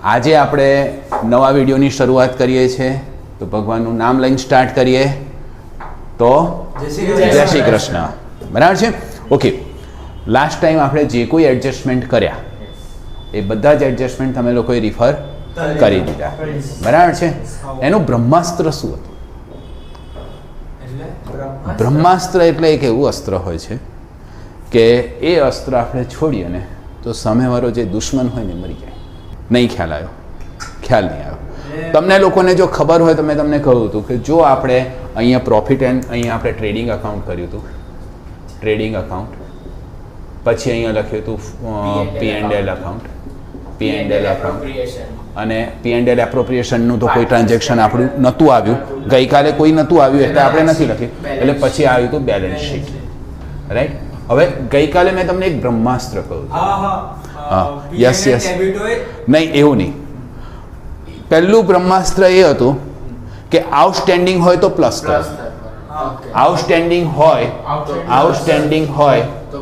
આજે આપણે નવા વિડીયોની શરૂઆત કરીએ છીએ તો ભગવાનનું નામ લઈને સ્ટાર્ટ કરીએ તો જય શ્રી કૃષ્ણ. બરાબર છે? ઓકે, લાસ્ટ ટાઈમ આપણે જે કોઈ એડજસ્ટમેન્ટ કર્યા એ બધા જ એડજસ્ટમેન્ટ તમે લોકોએ રિફર કરી દીધા. બરાબર છે? એનું બ્રહ્માસ્ત્ર શું હતું? બ્રહ્માસ્ત્ર એટલે એક એવું અસ્ત્ર હોય છે કે એ અસ્ત્ર આપણે છોડીએ ને તો સામેવાળો જે દુશ્મન હોય ને મરી જાય. નહીં ખ્યાલ આવ્યો? ખ્યાલ નહીં આવ્યો. તમને લોકોને જો ખબર હોય તો મેં તમને કહ્યું હતું કે જો આપણે અહીંયા પ્રોફિટ એન્ડ અહીંયા આપણે ટ્રેડિંગ અકાઉન્ટ કર્યું હતું, ટ્રેડિંગ અકાઉન્ટ, પછી અહીંયા લખ્યું હતું P&L અકાઉન્ટ, P&L અકાઉન્ટ, અને P&L એપ્રોપ્રિએશનનું તો કોઈ ટ્રાન્ઝેક્શન આપણું નહોતું આવ્યું, ગઈકાલે કોઈ નહોતું આવ્યું એટલે આપણે નથી લખ્યું, એટલે પછી આવ્યું હતું બેલેન્સ શીટ. રાઈટ? હવે ગઈકાલે મેં તમને એક બ્રહ્માસ્ત્ર કહ્યું. હા, યસ યસ, નહીં એવું નહીં. પહેલું બ્રહ્માસ્ત્ર એ હતું કે આઉટસ્ટેન્ડિંગ હોય તો પ્લસ કરો, આઉટસ્ટેન્ડિંગ હોય તો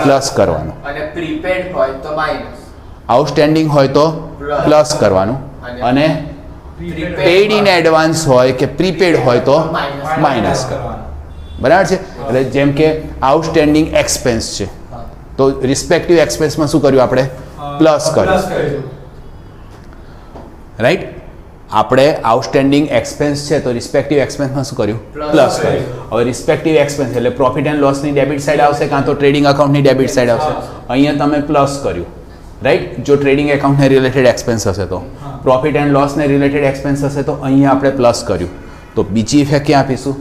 પ્લસ કરવાનું, અને પ્રીપેડ હોય તો માઈનસ. આઉટસ્ટેન્ડિંગ હોય તો પ્લસ કરવાનું, અને પેડ ઇન એડવાન્સ હોય કે પ્રીપેડ હોય તો માઇનસ કરવાનું. બરાબર છે? એટલે જેમ કે આઉટસ્ટેન્ડિંગ એક્સપેન્સ છે તો રિસ્પેક્ટિવ એક્સપેન્સમાં શું કર્યું આપણે? પ્લસ કર્યું. રાઈટ? આપણે આઉટસ્ટેન્ડિંગ એક્સપેન્સ છે તો રિસ્પેક્ટિવ એક્સપેન્સમાં શું કર્યું? પ્લસ કર્યું. હવે રિસ્પેક્ટિવ એક્સપેન્સ એટલે પ્રોફિટ એન્ડ લોસની ડેબિટ સાઇડ આવશે કાં તો ટ્રેડિંગ અકાઉન્ટની ડેબિટ સાઇડ આવશે. અહીંયા તમે પ્લસ કર્યું. રાઈટ? જો ટ્રેડિંગ એકાઉન્ટને રિલેટેડ એક્સપેન્સ હશે તો, પ્રોફિટ એન્ડ લોસને રિલેટેડ એક્સપેન્સ હશે તો અહીંયા આપણે પ્લસ કર્યું. તો બીજી ઇફેક્ટ ક્યાં આપીશું?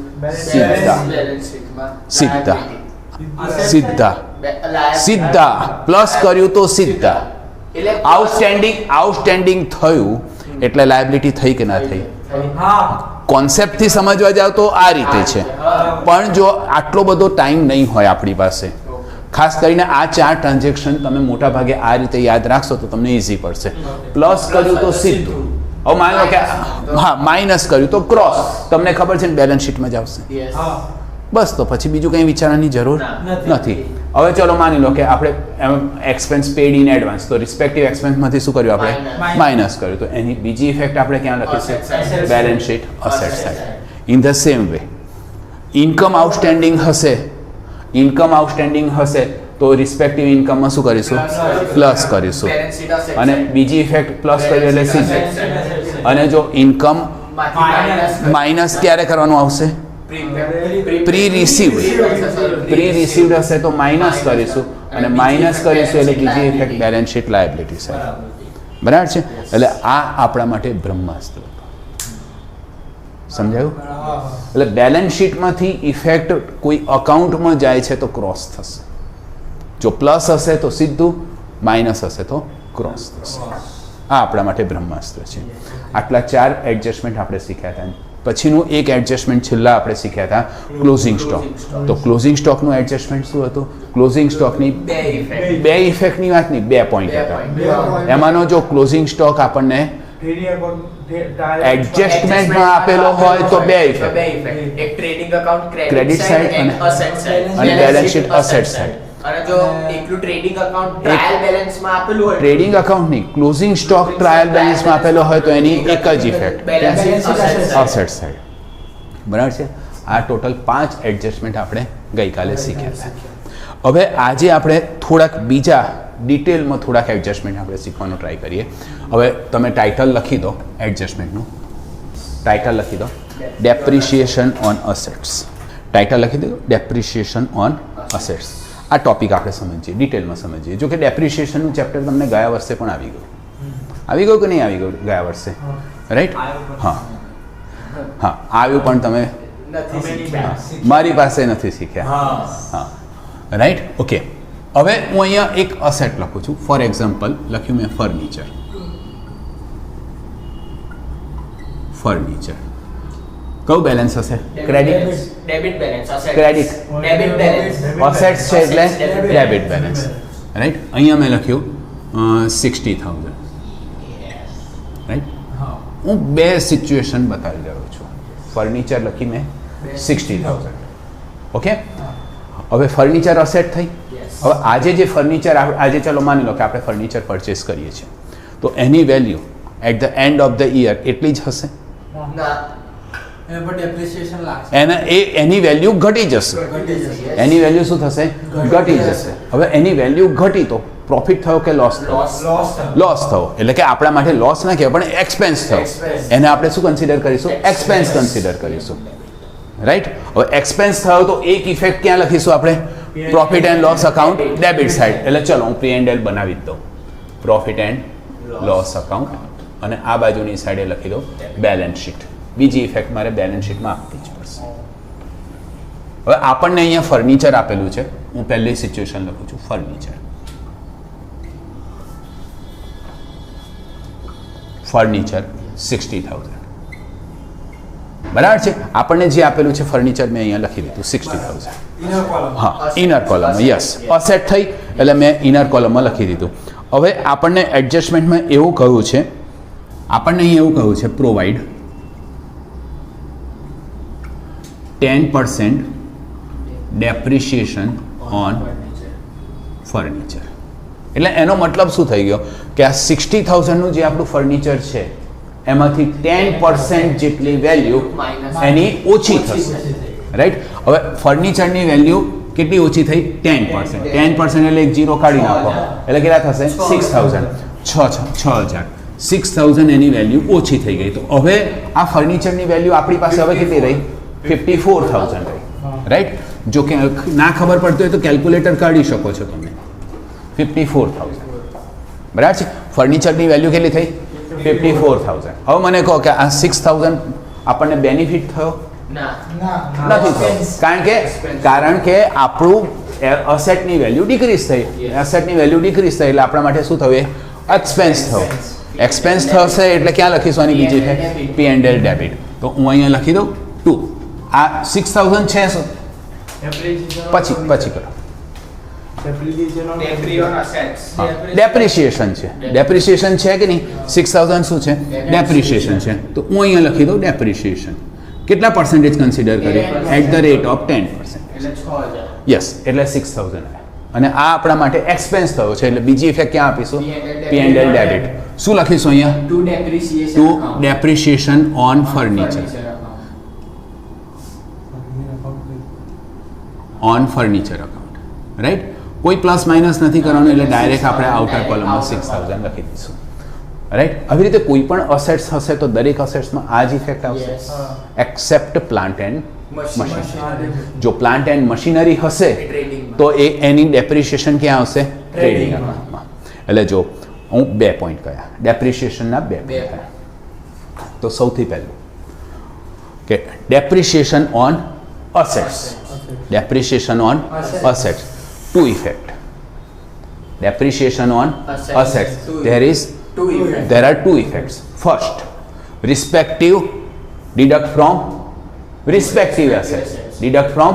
સીધા પ્લસ કર્યું તો સીધા. આઉટસ્ટેન્ડિંગ થયું એટલે લાયબિલિટી થઈ કે ના થઈ? કોન્સેપ્ટથી સમજવા જાવ તો આ રીતે છે. પણ જો આટલો બધો ટાઈમ નહીં હોય આપણી પાસે, ખાસ કરીને આ 4 ટ્રાન્ઝેક્શન તમે મોટા ભાગે આ રીતે યાદ રાખશો તો તમને ઇઝી પડશે. પ્લસ કર્યું તો સીધું. હવે માની લો કે હા માઇનસ કર્યું તો ક્રોસ. તમને ખબર છે ને બેલેન્સ શીટમાં જ આવશે. બસ, તો પછી બીજું કંઈ વિચારવાની જરૂર નથી. હવે ચલો માની લો કે આપણે એક્સપેન્સ પેડ ઇન એડવાન્સ, તો રિસ્પેક્ટિવ એક્સપેન્સમાંથી શું કર્યું આપણે? માઇનસ કર્યું. તો એની બીજી ઇફેક્ટ આપણે ક્યાં લખીશું? Balance sheet asset side. In the same way income outstanding હશે તો રિસ્પેક્ટિવ ઇન્કમમાં શું કરીશું? પ્લસ કરીશું. અને બીજી ઇફેક્ટ પ્લસ કરી એટલે સીધી. અને જો ઇન્કમ માઇનસ ક્યારે કરવાનું આવશે? પ્રી રિસીવ્ડ હશે તો માઇનસ કરીશું, અને માઇનસ કરીશું એટલે બીજી effect balance sheet liability side. બરાબર છે? એટલે આ આપણા માટે બ્રહ્માસ્ત્ર. સમજાયું? એટલે બેલેન્સ શીટમાંથી ઇફેક્ટ કોઈ અકાઉન્ટમાં જાય છે તો ક્રોસ થશે. જો પ્લસ હશે તો સીધું, માઇનસ હશે તો ક્રોસ થશે. આ આપણા માટે બ્રહ્માસ્ત્ર છે. આટલા 4 એડજસ્ટમેન્ટ આપણે શીખ્યા હતા. પછીનું એક એડજસ્ટમેન્ટ છેલ્લા આપણે શીખ્યા હતા, ક્લોઝિંગ સ્ટોક. તો ક્લોઝિંગ સ્ટોકનું એડજસ્ટમેન્ટ શું હતું? ક્લોઝિંગ સ્ટોકની બે ઇફેક્ટની વાત નહીં, 2 પોઈન્ટ હતા. એમાંનો જો ક્લોઝિંગ સ્ટોક આપણને એડજસ્ટમેન્ટમાં આપેલો હોય તો 2 ઇફેક્ટ, એક ટ્રેડિંગ અકાઉન્ટ ક્રેડિટ સાઇડ અને બેલેન્સ શીટ અસેટ સાઇડ. અને જો એકલું ટ્રેડિંગ અકાઉન્ટ ટ્રાયલ બેલેન્સમાં આપેલું હોય, ટ્રેડિંગ અકાઉન્ટ નહીં, ક્લોઝિંગ સ્ટોક ટ્રાયલ બેલેન્સમાં આપેલો હોય તો એની એક જ ઇફેક્ટ અસેટ સાઇડ. બરાબર છે? આ ટોટલ 5 એડજસ્ટમેન્ટ આપણે ગઈકાલે શીખ્યા હતા. હવે આજે આપણે થોડાક બીજા ડિટેલમાં થોડાક એડજસ્ટમેન્ટ આપણે શીખવાનો ટ્રાય કરીએ. હવે તમે ટાઇટલ લખી દો એડજસ્ટમેન્ટનું. ટાઇટલ લખી દો, ડેપ્રિશિએશન ઓન અસેટ્સ. ટાઇટલ લખી દો, ડેપ્રિશિએશન ઓન અસેટ્સ. આ ટોપિક આપણે સમજીએ, ડિટેલમાં સમજીએ. જો કે ડેપ્રિશિએશનનું ચેપ્ટર તમને ગયા વર્ષે પણ આવી ગયું કે નહીં આવી ગયું? ગયા વર્ષે. રાઈટ? હા, આવ્યું પણ તમે મારી પાસે નથી શીખ્યા. હા, રાઈટ? ઓકે. હવે હું અહીંયા એક અસેટ લખું છું. ફોર એક્ઝામ્પલ લખ્યું મેં ફર્નિચર. કયું બેલેન્સ હશે? Credit, debit balance, credit, debit balance, assets છે એટલે ડેબિટ બેલેન્સ. રાઈટ? અહીંયા મેં લખ્યું 60,000. રાઈટ? હું 2 સિચ્યુએશન બતાવી રહ્યો છું. ફર્નિચર લખી મેં 60,000. ઓકે? હવે ફર્નિચર અસેટ થઈ. હવે આજે જે ફર્નિચર આજે ચલો માની લો કે આપણે ફર્નિચર પરચેસ કરીએ છીએ તો એની value at the end of the year એટલી જ હશે. ના એની વેલ્યુ ઘટી જશે. એની વેલ્યુ શું થશે? ઘટી જશે. હવે એની વેલ્યુ ઘટી તો પ્રોફિટ થયો કે લોસ થયો? લોસ થયો. એટલે કે આપણા માટે લોસ ના કહેવાય પણ એક્સપેન્સ થયો. એને આપણે શું કન્સિડર કરીશું? એક્સપેન્સ કન્સિડર કરીશું. રાઈટ. હવે એક્સપેન્સ થયો તો એક ઇફેક્ટ ક્યાં લખીશું આપણે? Profit and loss account debit side. એટલે ચલો હું P&L બનાવી જ દઉં. પ્રોફિટ એન્ડ લોસ અકાઉન્ટ અને આ બાજુની સાઈડે લખી દઉં બેલેન્સ શીટ. બીજી ઇફેક્ટ મારે બેલેન્સ શીટમાં આપવી જ પડશે. હવે આપણને અહીંયા ફર્નિચર આપેલું છે. હું પહેલી સિચ્યુએશન લખું છું ફર્નિચર. ફર્નિચર 60,000 બરાબર છે. આપણને જે આપેલું છે ફર્નિચર મેં અહીંયા લખી દીધું 60,000. હા, ઇનર કોલમમાં. યસ, અસેટ થઈ એટલે મેં ઇનર કોલમમાં લખી દીધું. હવે આપણને એડજસ્ટમેન્ટમાં એવું કહ્યું છે, આપણને અહીં એવું કહ્યું છે પ્રોવાઈડ 10% ડેપ્રિશિએશન ઓન ફર્નિચર. એટલે એનો મતલબ શું થઈ ગયો કે આ 60,000નું જે આપણું ફર્નિચર છે એમાંથી 10% જેટલી વેલ્યુ એની ઓછી થશે. રાઈટ. હવે ફર્નિચરની વેલ્યુ કેટલી ઓછી થઈ? 10%. 10% એટલે એક જીરો કાઢી નાખો એટલે કેટલા થશે? 6,000. 6,000. 6,000 એની વેલ્યુ ઓછી થઈ ગઈ. તો હવે આ ફર્નિચરની વેલ્યુ આપણી પાસે હવે કેટલી રહી? 54,000 રહી. રાઈટ. જો કે ના ખબર પડતી હોય તો કેલ્ક્યુલેટર કાઢી શકો છો તમે. 54,000 બરાબર છે. ફર્નિચરની વેલ્યુ કેટલી થઈ? 54,000. હવે મને કહો કે આ 6,000 આપણને બેનિફિટ થયો? નથી થયો. કારણ કે આપણું અસેટની વેલ્યુ ડિક્રીઝ થઈ. એસેટની વેલ્યુ ડિક્રીઝ થઈ એટલે આપણા માટે શું થયું? એક્સપેન્સ થયો. એક્સપેન્સ થશે એટલે ક્યાં લખીશું આની બીજી છે? P&L debit. તો હું અહીંયા લખી દઉં 2. આ 6,000 છે શું? પછી કરો. ડેપ્રિશિએશન છે. ડેપ્રિશિએશન છે કે નહીં? 6,000 શું છે? ડેપ્રિશિએશન છે. તો હું અહીંયા લખી દઉં ડેપ્રિશિએશન. કેટલા પર્સન્ટેજ કન્સિડર કરી? At the rate of 10%. Yes, એટલે 6,000. અને આ આપણા માટે એક્સપેન્સ થયો છે એટલે બીજી ઇફેક્ટ ક્યાં આપીશું? P&L debit. શું લખીશું અહીંયા? To depreciation on furniture. On furniture account. Right. કોઈ પ્લસ માઇનસ નથી કરવાનું એટલે ડાયરેક્ટ આપણે આઉટર કોલમમાં 6,000 લખી દઈશું. રાઈટ. આવી રીતે કોઈ પણ અસેટ્સ હશે તો દરેક અસેટ્સમાં આ જ ઇફેક્ટ આવશે એક્સેપ્ટ પ્લાન્ટ એન્ડ મશીનરી. જો પ્લાન્ટ એન્ડ મશીનરી હશે તો એની ડેપ્રિશિએશન ક્યાં આવશે? ટ્રેડિંગ અકાઉન્ટમાં. એટલે જો હું 2 પોઈન્ટ કયા ડેપ્રિશિએશનના 2 પોઈન્ટ કયા. તો સૌથી પહેલું કે depreciation on assets. Depreciation on assets. Two effect. Depreciation on assets. There are two effects. First, respective deduct from respective assets. Deduct from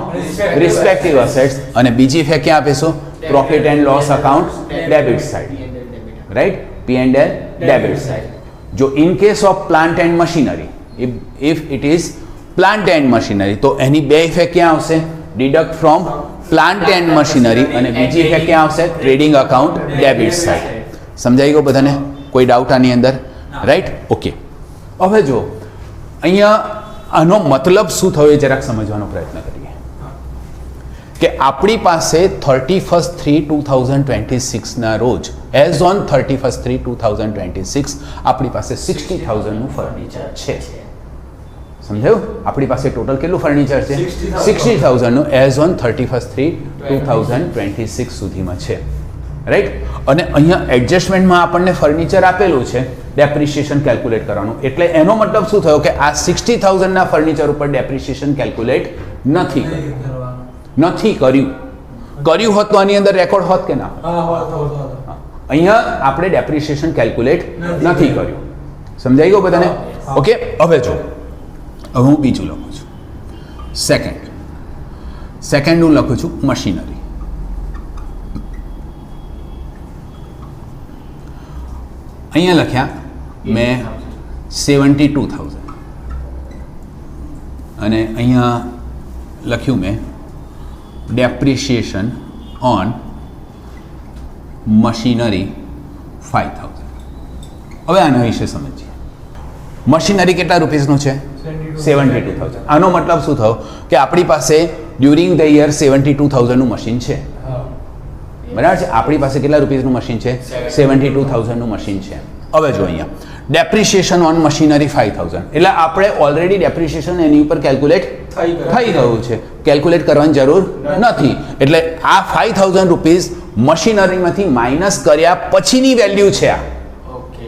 respective assets. અને બીજી effect ક્યાં આપીશું? Profit and loss account debit side. Right? P&L debit side. જો in case of plant and machinery, if it is plant and machinery તો એની બે effect ક્યાં આવશે? Deduct from plant and machinery અને બીજી ઇફેક્ટ ક્યાં આવશે? Trading account debit side. સમજાઈ ગયું બધાને? કોઈ ડાઉટ આની અંદર? રાઈટ. ઓકે. હવે જો અહીંયા આનો મતલબ શું થયો એ જરાક સમજવાનો પ્રયત્ન કરીએ કે આપણી પાસે 31/3/2026ના રોજ એઝ ઓન 31/3/2026 આપણી પાસે 60,000નું ફર્નિચર છે. સમજાયું? આપણી પાસે ટોટલ કેટલું ફર્નિચર છે? 60,000નું એઝ ઓન 31/3/2026 સુધીમાં છે. રાઈટ. અને અહીંયા એડજસ્ટમેન્ટમાં આપણને ફર્નિચર આપેલું છે ડેપ્રિશિએશન કેલ્ક્યુલેટ કરવાનું. એટલે એનો મતલબ શું થયો કે આ 60,000ના ફર્નિચર ઉપર ડેપ્રિશિએશન કેલ્ક્યુલેટ નથી કર્યું. કર્યું હોત તો આની અંદર રેકોર્ડ હોત કે ના? અહીંયા આપણે ડેપ્રિશિએશન કેલ્ક્યુલેટ નથી કર્યું. સમજાઈ ગયું બધાને? ઓકે. હવે જો હવે હું બીજું લખું છું. સેકન્ડ હું લખું છું મશીનરી. અહીંયા લખ્યા મેં 72,000 અને અહીંયા લખ્યું મેં ડેપ્રિશિએશન ઓન મશીનરી 5,000. હવે આના વિશે સમજીએ. મશીનરી કેટલા રૂપીસનું છે? 72,000. આનો મતલબ શું થયો કે આપણી પાસે ડ્યુરિંગ ધ યર 72,000નું મશીન છે. બરાબર છે? આપણી પાસે કેટલા રૂપીસનું મશીન છે? 72,000નું મશીન છે. હવે જો અહીંયા ડેપ્રિસિએશન ઓન મશીનરી 5,000, એટલે આપણે ઓલરેડી ડેપ્રિસિએશન એની ઉપર કેલ્ક્યુલેટ થઈ ગયું છે, કેલ્ક્યુલેટ કરવાની જરૂર નથી. એટલે આ 5,000 રૂપીસ મશીનરીમાંથી માઇનસ કર્યા પછીની વેલ્યુ છે. આ ઓકે,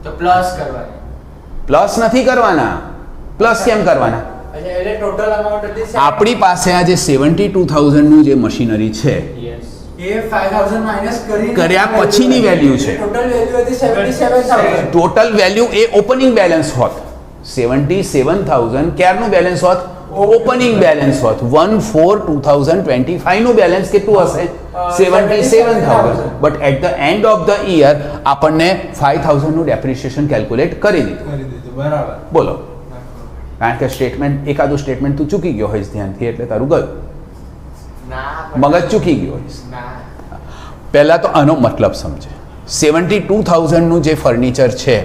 તો પ્લસ કરવાની. પ્લસ નથી કરવાના. પ્લસ કેમ કરવાના? એટલે ટોટલ અમાઉન્ટ હતી આપણી પાસે આ જે 72,000નું જે મશીનરી છે એ 5,000 માઈનસ કર્યા પછીની વેલ્યુ છે. ટોટલ વેલ્યુ હતી 77,000. ટોટલ વેલ્યુ એ ઓપનિંગ બેલેન્સ હોત. 77,000 ક્યારનું બેલેન્સ હોત? ઓપનિંગ બેલેન્સ હોત. 1/4/2025 નું બેલેન્સ કેટલું હશે? 77,000. But at the end of the year આપણને 5,000 નું ડેપ્રિસિએશન કેલ્ક્યુલેટ કરી દીધું. બરાબર. બોલો, કારણ કે સ્ટેટમેન્ટ, એકાદું સ્ટેટમેન્ટ તું ચૂકી ગયો હોઈશ ધ્યાનથી, એટલે તારું ગયું, ના મગજ ચૂકી ગયો હોઈશ. ના. પહેલા તો આનો મતલબ સમજે. 72,000નું જે ફર્નિચર છે,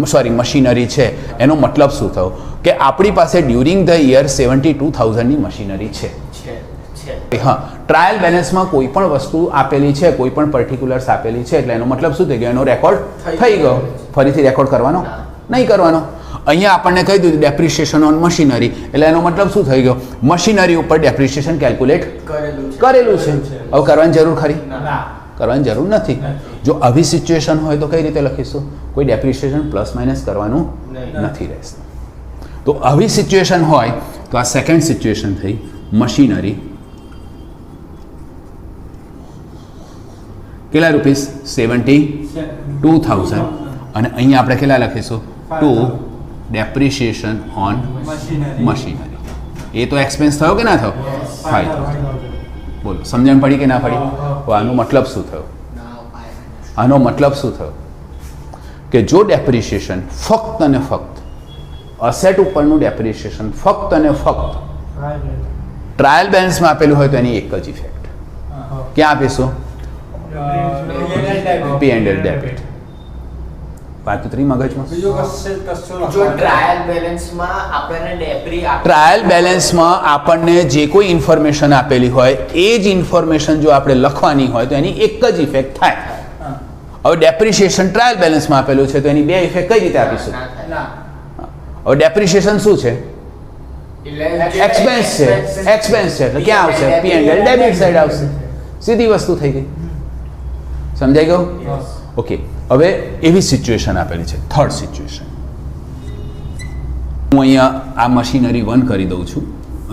સોરી મશીનરી છે, એનો મતલબ શું થયો કે આપણી પાસે ડ્યુરિંગ ધ યર 72,000ની મશીનરી છે. હા, ટ્રાયલ બેલેન્સમાં કોઈ પણ વસ્તુ આપેલી છે, કોઈ પણ પર્ટિક્યુલર્સ આપેલી છે, એટલે એનો મતલબ શું થઈ ગયો? એનો રેકોર્ડ થઈ ગયો. ફરીથી રેકોર્ડ કરવાનો નહીં કરવાનો. અહીંયા આપણને કહી દીધું ડેપ્રિસિએશન ઓન મશીનરી, એટલે એનો મતલબ શું થઈ ગયો? મશીનરી ઉપર ડેપ્રિસિએશન કેલ્ક્યુલેટ કરેલું છે. હવે કરવાની જરૂર ખરી? કરવાની જરૂર નથી. જો આવી સિચ્યુએશન હોય તો કઈ રીતે લખીશું? કોઈ ડેપ્રિસિએશન પ્લસ માઇનસ કરવાનું નથી રહેતું. તો આવી સિચ્યુએશન હોય તો આ સેકન્ડ સિચ્યુએશન થઈ. મશીનરી કેટલા રૂપીસ? 72,000. અને અહીંયા આપણે કેટલા લખીશું? 2 ડેપ્રિસિએશન ઓન મશીનરી. એ તો એક્સપેન્સ થયો કે ના થયો? 5,000. બોલો, સમજણ પડી કે ના પડી? આનો મતલબ શું થયો? આનો મતલબ શું થયો કે જો ડેપ્રિસિએશન ફક્ત અને ફક્ત અસેટ ઉપરનું ડેપ્રિસિએશન ફક્ત અને ફક્ત ટ્રાયલ બેલેન્સમાં આપેલું હોય તો એની એક જ ઇફેક્ટ. ક્યાં આપીશું? P&L debit. વાત ઉતરી મગજમાં? જો ટ્રાયલ બેલેન્સમાં આપણને ડેપ્રી ટ્રાયલ બેલેન્સમાં આપણને જે કોઈ ઇન્ફોર્મેશન આપેલી હોય એ જ ઇન્ફોર્મેશન જો આપણે લખવાની હોય તો એની એક જ ઇફેક્ટ થાય. હવે ડેપ્રિસિએશન ટ્રાયલ બેલેન્સમાં આપેલું છે તો એની બે ઇફેક્ટ કઈ રીતે આપીશું? હવે ડેપ્રિસિએશન શું છે? એક્સપેન્સ છે. એક્સપેન્સ છે એટલે ક્યાં આવશે? P&L ડેબિટ સાઈડ આવશે. સીધી વસ્તુ થઈ ગઈ. સમજાઈ ગયું? ઓકે. હવે એવી સિચ્યુએશન આપેલી છે. થર્ડ સિચ્યુએશન, હું અહીંયા આ મશીનરી 1 કરી દઉં છું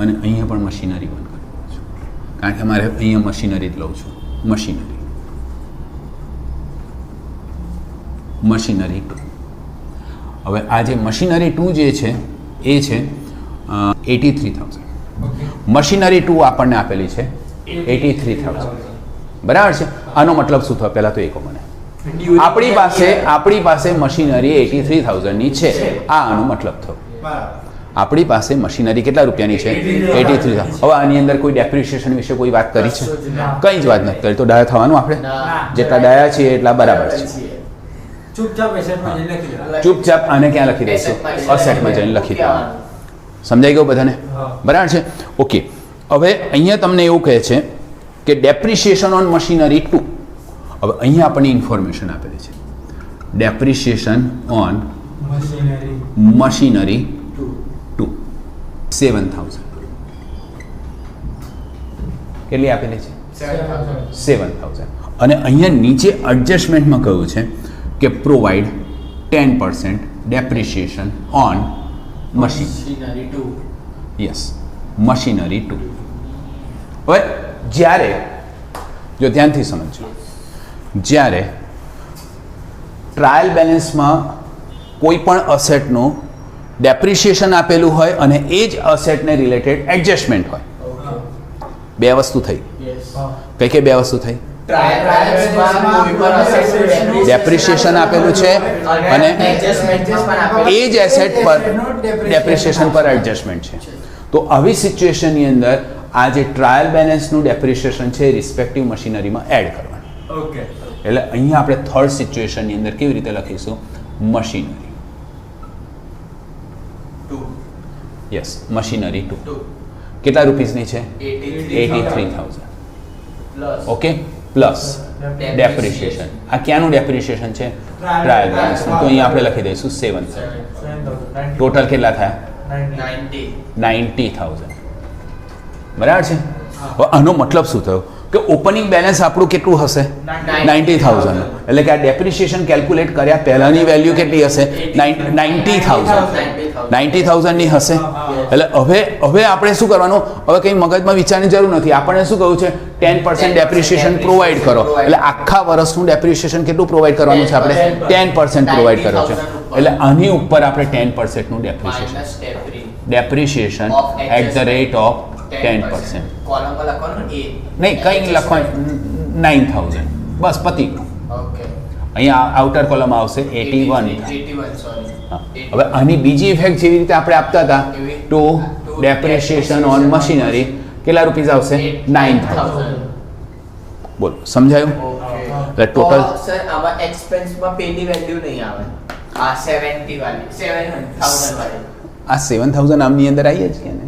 અને અહીંયા પણ મશીનરી 1 કરી દઉં છું, કારણ કે મારે અહીંયા મશીનરી જ લઉં છું. મશીનરી 2. હવે આ જે મશીનરી 2 જે છે એ છે 83,000. મશીનરી 2 આપણને આપેલી છે 83,000. બરાબર છે? આનો મતલબ શું થયો? પહેલાં તો એ કહો મને. આપણી પાસે મશીનરી 83,000ની છે. આ આનો મતલબ થયો. આપણી પાસે મશીનરી કેટલા રૂપિયાની છે? 83,000. હવે આની અંદર કોઈ ડેપ્રિસિએશન વિશે કોઈ વાત કરી છે? કંઈ જ વાત નથી કરી. તો ડાયા થવાનું આપણે? જેટલા ડાયા છીએ એટલા બરાબર છે. ચૂપચાપ આને ક્યાં લખી દઈશું? અસેટમાં જઈને લખી દેવાનું. સમજાઈ ગયું બધાને? બરાબર છે? ઓકે. હવે અહીંયા તમને એવું કહે છે કે ડેપ્રિસિએશન ઓન મશીનરી 2. હવે અહીંયા આપણને ઇન્ફોર્મેશન આપેલી છે. Depreciation on machinery 2 7,000. કેટલી આપેલી છે? 7,000. અને અહીંયા નીચે એડજસ્ટમેન્ટમાં કહ્યું છે કે provide 10% depreciation on machinery 2. Yes, machinery 2. હવે જ્યારે, જો ધ્યાનથી સમજો, જ્યારે ટ્રાયલ બેલેન્સમાં કોઈ પણ અસેટનું ડેપ્રિસિએશન આપેલું હોય અને એ જ અસેટને રિલેટેડ એડજસ્ટમેન્ટ હોય, બે વસ્તુ થઈ. કઈ કઈ બે વસ્તુ થઈ? ડેપ્રિસિએશન આપેલું છે અને એ જ એસેટ પર ડેપ્રિસિએશન પર એડજસ્ટમેન્ટ છે. તો આવી સિચ્યુએશનની અંદર આ જે ટ્રાયલ બેલેન્સનું ડેપ્રિસિએશન છે રિસ્પેક્ટિવ મશીનરીમાં એડ કરવાનું. એટલે અહીંયા આપણે થર્ડ સિચ્યુએશનની અંદર કેવી રીતે લખીશું? મશીનરી. 2 yes, machinery 2. 2 કેટલા રૂપીસની છે? 83,000 83,000. Okay, plus depreciation. આ ક્યાંનું ડેપ્રિશિએશન છે? Trial balance. તો અહીંયા આપણે લખી દઈશું 7,000. ટોટલ કેટલા થયા? 90,000. બરાબર છે. હવે આનો મતલબ શું થયો કે ઓપનિંગ બેલેન્સ આપણું કેટલું હશે? 90,000. એટલે કે આ ડેપ્રિશિએશન કેલ્ક્યુલેટ કર્યા પહેલાંની વેલ્યુ કેટલી હશે? 90,000. 90,000 ની હશે. એટલે હવે આપણે શું કરવાનું? હવે કંઈ મગજમાં વિચારવાની જરૂર નથી. આપણને શું કહ્યું છે? 10% ડેપ્રિશિએશન પ્રોવાઈડ કરો. એટલે આખા વર્ષનું ડેપ્રિશિએશન કેટલું પ્રોવાઈડ કરવાનું છે આપણે? 10% પ્રોવાઈડ કર્યું છે. એટલે આની ઉપર આપણે 10%નું depreciation at the rate of 10%. કોલમમાં લખવાનું A. નહીં, કંઈ લખવાનું 9,000. બસ પતી ગયું. ઓકે. અહીંયા આઉટર કોલમ આવશે 81. 81 સોરી. હા. હવે આની બીજી ઇફેક્ટ જેવી રીતે આપણે આપતા હતા ટુ ડેપ્રિશિએશન ઓન મશીનરી કેટલા રૂપીસ આવશે? 9,000. બોલો, સમજાયું? એટલે ટોટલ સર આમાં એક્સપેન્સમાં પેલી વેલ્યુ નહીં આવે. આ 70 વાળી 7,000 વાળી. આ 7,000 આમની અંદર આવીએ જ કે ને?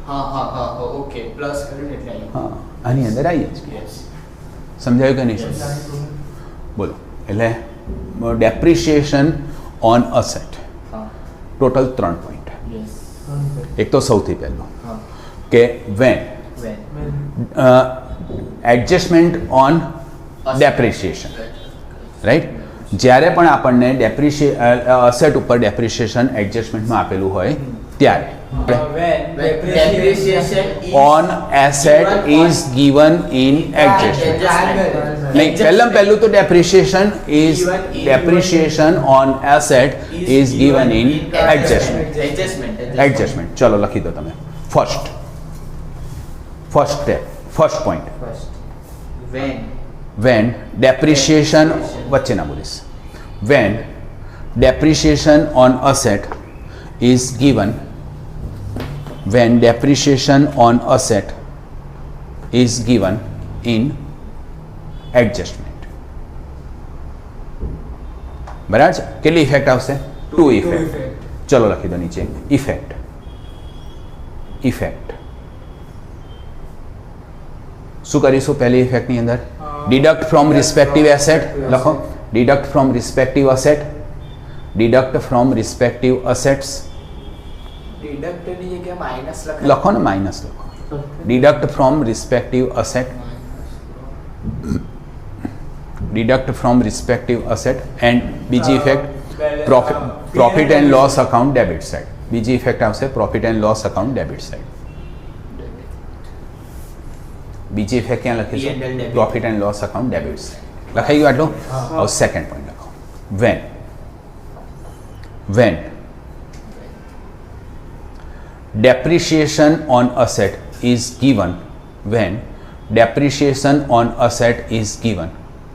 હા ઓકે પ્લસ કર્યું એટલે અહીં. હા, આની અંદર આવીએ જ કે. યસ. સમજાયું કે નહીં? બોલો, એટલે ડેપ્રિશિએશન ઓન અસેટ હા ટોટલ 3 પોઈન્ટ. યસ. એક તો સૌથી પહેલું હા કે when when adjustment on depreciation, right? જ્યારે પણ આપણને અસેટ ઉપર ડેપ્રિશિએશન એડજસ્ટમેન્ટમાં આપેલું હોય ત્યારે depreciation on asset is given in adjustment. નહીં, પહેલું તો depreciation on asset is given in adjustment. Adjustment. ચલો લખી દો તમે. First step, first point. when depreciation વચ્ચે ના બોલીશ. when depreciation on asset is given in adjustment. બરાબર છે? કેટલી ઇફેક્ટ આવશે? 2 ઇફેક્ટ. ચલો લખી દો નીચે. ઇફેક્ટ શું કરીશું પહેલી ઇફેક્ટની અંદર? Deduct from respective asset. લખો, deduct from respective asset. Deduct from respective assets. ડિડક્ટની જગ્યાએ માઈનસ લખો ને, માઇનસ લખો. Deduct from respective asset. Deduct from respective asset. And બીજી effect profit and loss account debit side. બીજી ઇફેક્ટ આવશે profit and loss account debit side. બીજી effect ક્યાં લખીશું? Profit and loss account debit side. લખાઈ ગયું આટલું? હવે સેકન્ડ પોઈન્ટ લખો. when depreciation on asset is given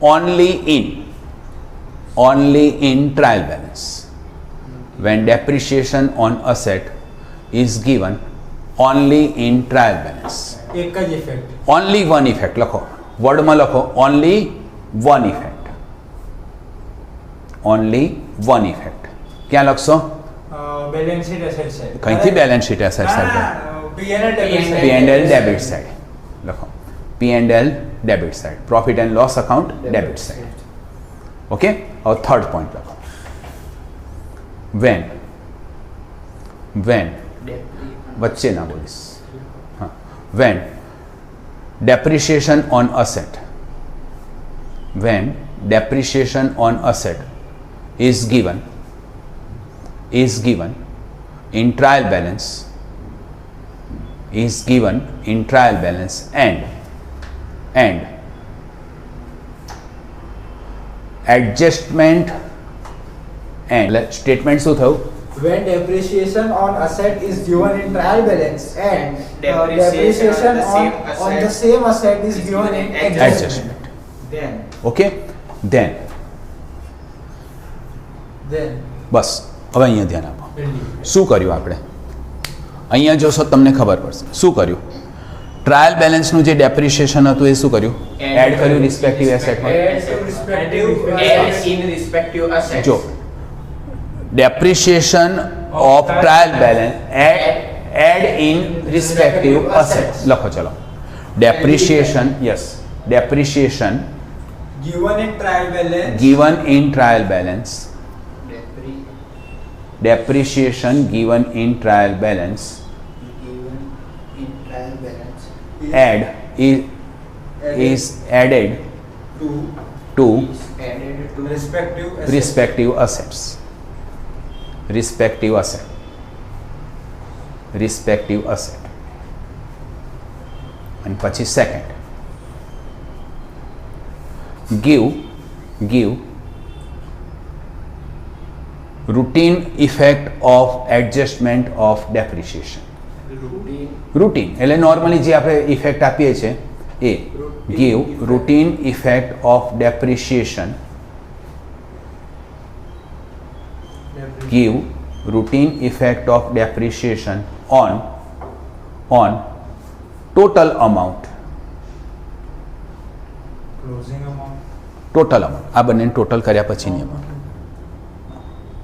only in trial balance. When depreciation on asset is given only in trial balance. એક જ ઇફેક્ટ. only one effect લખો, વર્ડમાં લખો only one effect. ક્યાં લખશો? Balance sheet asset side. કઈથી balance sheet asset side? P&L debit side લખો. P&L debit side, profit and loss account debit side. Okay, હવે third point લખો. when વચ્ચે ના બોલીશ. હા, when depreciation on asset is given in trial balance and adjustment and statement શું થયું? When depreciation on asset is given in trial balance and depreciation on the same asset is given in adjustment. then okay, then બસ. હવે અહીંયા ધ્યાન આપો. શું કર્યું આપણે? અહીંયા જોશો તમને ખબર પડશે શું કર્યું. ટ્રાયલ બેલેન્સનું જે ડેપ્રિશિએશન હતું એ શું કર્યું? એડ કર્યું રિસ્પેક્ટિવ એસેટમાં. in respective asset. જો depreciation of trial balance add in respective assets. લખો ચલો. Depreciation, yes. Depreciation given in trial balance. given in trial balance. Depreciation given in trial balance. Add is added to respective assets. Respective asset. And પછી second. Give routine effect of adjustment of depreciation. Routine એટલે normally જે આપણે effect આપીએ છીએ એ give routine effect of depreciation give routine effect of depreciation on total amount. Closing amount. Total amount આ બંને total કર્યા પછીની અમાઉન્ટ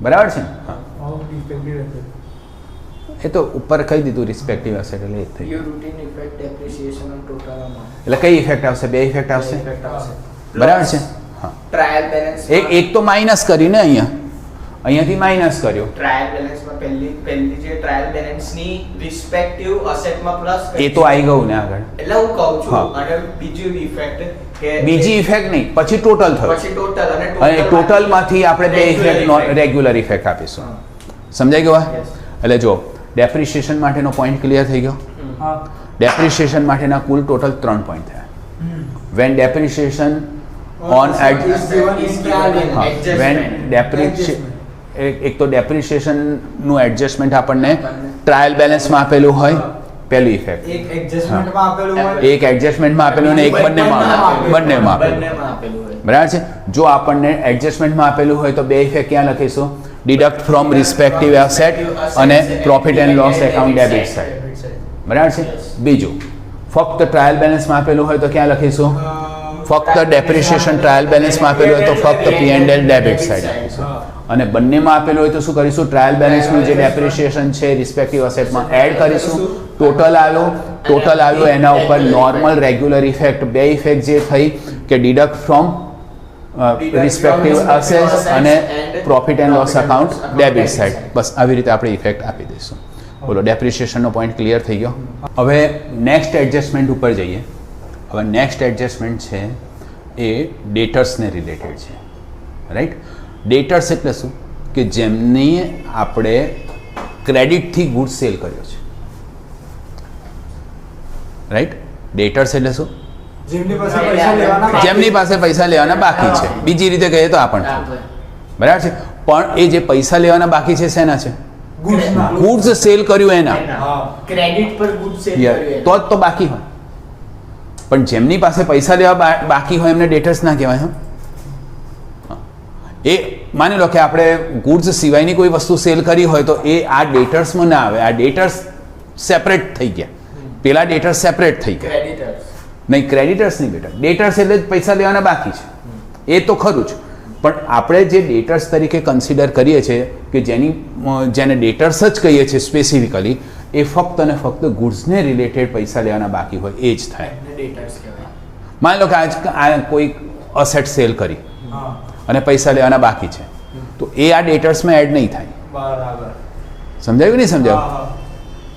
બરાબર છે ને હા Of effective asset. એ તો ઉપર કહી દીધું રિસ્પેક્ટિવ એસેટ એટલે એ થઈ Your routine effect depreciation on total amount. એટલે કઈ ઇફેક્ટ આવશે બે ઇફેક્ટ આવશે Effect આવશે. બરાબર છે હા Trial balance. એક તો માઇનસ કર્યું ને અહીંયાથી માઇનસ કર્યો ટ્રાયલ બેલેન્સમાં પહેલી જે ટ્રાયલ બેલેન્સની રિસ્પેક્ટિવ અસેટમાં પ્લસ એ તો આવી ગયું ને આગળ એટલે હું કહું છું હા. અને બીજું ઇફેક્ટ કે બીજી ઇફેક્ટ નહીં પછી ટોટલ થયું પછી ટોટલ અને અને ટોટલમાંથી આપણે બે ઇફેક્ટ રેગ્યુલર ઇફેક્ટ આપીશું સમજાઈ ગયું આ? Yes. એટલે જો ડેપ્રિશિએશન માટેનો પોઈન્ટ ક્લિયર થઈ ગયો હા. ડેપ્રિશિએશન માટેના કુલ ટોટલ 3 પોઈન્ટ થયા when depreciation on is given in trial balance. When depreciation એક તો ડેપ્રિશિએશનનું એડજસ્ટમેન્ટ આપણને ટ્રાયલ બેલેન્સમાં આપેલું હોય પહેલું ઇફેક્ટ એક એડજસ્ટમેન્ટમાં આપેલું હોય એક એડજસ્ટમેન્ટમાં આપેલું અને એક બંનેમાં આપેલું આપેલું હોય બરાબર છે જો આપણને એડજસ્ટમેન્ટમાં આપેલું હોય તો બે ઇફેક્ટ ક્યાં લખીશું ડિડક્ટ ફ્રોમ રિસ્પેક્ટિવ એસેટ અને profit and loss account debit side બરાબર છે બીજું ફક્ત ટ્રાયલ બેલેન્સમાં આપેલું હોય તો ક્યાં લખીશું ફક્ત ડેપ્રિશિએશન ટ્રાયલ બેલેન્સમાં આપેલું હોય તો ફક્ત P&L ડેબિટ સાઇડ આપીશું અને બંનેમાં આપેલું હોય તો શું કરીશું ટ્રાયલ બેલેન્સનું જે ડેપ્રિશિએશન છે રિસ્પેક્ટિવ અસેટમાં એડ કરીશું ટોટલ આવ્યું એના ઉપર નોર્મલ રેગ્યુલર ઇફેક્ટ બે ઇફેક્ટ જે થઈ કે ડિડક્ટ ફ્રોમ રિસ્પેક્ટિવ અસેટ્સ અને profit and loss account debit side બસ આવી રીતે આપણે ઇફેક્ટ આપી દઈશું બોલો ડેપ્રિશિએશનનો પોઈન્ટ ક્લિયર થઈ ગયો હવે નેક્સ્ટ એડજસ્ટમેન્ટ ઉપર જઈએ હવે નેક્સ્ટ એડજસ્ટમેન્ટ છે એ ડેટર્સને રિલેટેડ છે રાઈટ ડેટર્સ એટલે શું કે જેમની આપણે ક્રેડિટથી ગુડ સેલ કર્યો છે રાઈટ ડેટર્સ એટલે શું જેમની પાસે પૈસા લેવાના જેમની પાસે પૈસા લેવાના બાકી છે બીજી રીતે કહીએ તો આ પણ છે બરાબર છે પણ એ જે પૈસા લેવાના બાકી છે શેના છે goods-ના. ગુડ્સ સેલ કર્યું એના હા. ક્રેડિટ પર ગુડ સેલ કર્યું તો જ તો બાકી હોય પણ જેમની પાસે પૈસા લેવા બાકી હોય એમને ડેટર્સ ના કહેવાય હા એ માની લો કે આપણે ગુડ્સ સિવાયની કોઈ વસ્તુ સેલ કરી હોય તો એ આ ડેટર્સમાં ના આવે આ ડેટર્સ સેપરેટ થઈ ગયા પેલા ડેટર્સ સેપરેટ થઈ ગયા ક્રેડિટર્સ નહીં ક્રેડિટર્સ નહીં બેટા ડેટર્સ એટલે જ પૈસા લેવાના બાકી છે એ તો ખરું જ પણ આપણે જે ડેટર્સ તરીકે કન્સિડર કરીએ છીએ કે જેને ડેટર્સ જ કહીએ છીએ સ્પેસિફિકલી એ ફક્ત અને ફક્ત ગુડ્સને રિલેટેડ પૈસા લેવાના બાકી હોય એ જ થાય ડેટર્સ કહેવાય માની લો કે આ કોઈ અસેટ સેલ કરી હા. અને પૈસા લેવાના બાકી છે તો એ આ ડેટર્સમાં એડ નહીં થાય બરાબર. સમજાયું નહીં સમજાયું હા, હા.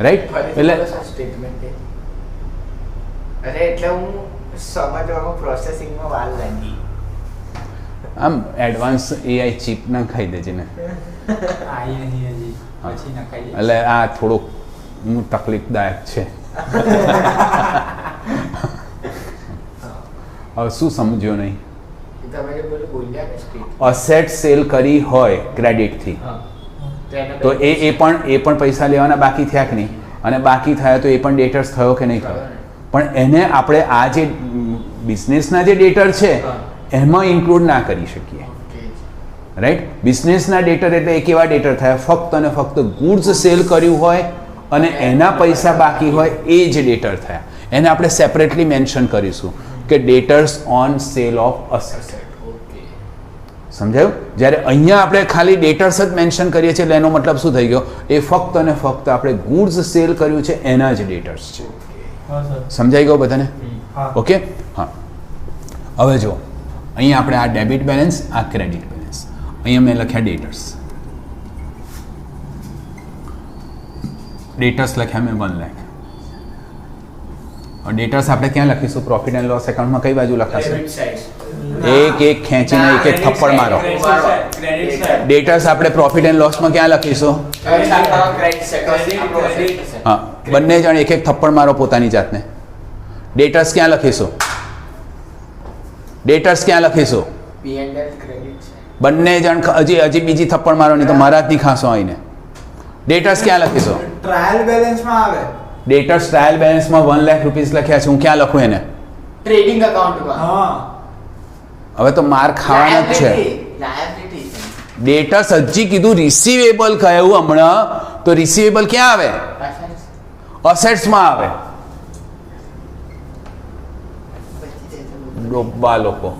રાઈટ એટલે સ્ટેટમેન્ટ અરે એટલે હું સમજવામાં પ્રોસેસિંગમાં વાર લાગી આમ એડવાન્સ એઆઈ ચીપ ના ખાઈ દેજે ને આઈ નહીં હજી. પછી નખાઈ દે. એટલે આ થોડુંક તકલીફદાયક છે હવે શું સમજ્યો નહીં તમે જે બોલ્યું બોલ્યા ને સ્ટેટ અસેટ સેલ કરી હોય ક્રેડિટથી તો એ પણ પૈસા લેવાના બાકી થયા કે નહીં અને બાકી થયા તો એ પણ ડેટર્સ થયો કે નહીં થયો પણ એને આપણે આ જે બિઝનેસના જે ડેટર છે એમાં ઇન્ક્લુડ ના કરી શકીએ રાઈટ બિઝનેસના ડેટર એટલે એક એવા ડેટર થયા ફક્ત અને ફક્ત ગુડ્સ સેલ કર્યું હોય અને એના પૈસા બાકી હોય એ જ ડેટર થયા એને આપણે સેપરેટલી મેન્શન કરીશું કે ડેટર્સ ઓન સેલ ઓફ અસેટ સમજાયું? જ્યારે અહીંયા આપણે ખાલી ડેટર્સ જ મેન્શન કરીએ છીએ એટલે એનો મતલબ શું થઈ ગયો? એ ફક્ત અને ફક્ત આપણે ગુડ્સ સેલ કર્યું છે એના જ ડેટર્સ છે. સમજાઈ ગયો બધાને? ઓકે. હા, હવે જુઓ, અહીંયા આપણે આ ડેબિટ બેલેન્સ, આ ક્રેડિટ બેલેન્સ, અહીંયા મેં લખ્યા ડેટર્સ. ડેટર્સ લખ્યા મેં 1 લાખ. ડેટર્સ આપણે ક્યાં લખીશું? પ્રોફિટ એન્ડ લોસ એકાઉન્ટમાં કઈ બાજુ લખાશે? એક એક ખેંચીને એક એક થપ્પડ મારો. ડેટર્સ આપણે પ્રોફિટ એન્ડ લોસમાં ક્યાં લખીશું? હા, બંને જણ એક એક થપ્પડ મારો પોતાની જાતને. ડેટર્સ ક્યાં લખીશું? ડેટર્સ ક્યાં લખીશું? બંને જણ હજી બીજી થપ્પડ મારો, નહીં તો મારા જ નહીં ખાશો આવીને. ડેટર્સ ક્યાં લખીશું? ટ્રાયલ બેલેન્સમાં આવે. ડેટર્સ ટ્રાયલ બેલેન્સમાં 1 લાખ રૂપીસ લખ્યા છે. હું ક્યાં લખું એને? ટ્રેડિંગ અકાઉન્ટમાં. હા, હવે તો માર ખાવાનો જ છે. ડેટર્સ હજી કીધું રિસીવેબલ કહ્યું હમણાં, તો રિસીવેબલ ક્યાં આવે? અસેટ્સમાં આવે. ડોબા લોકો.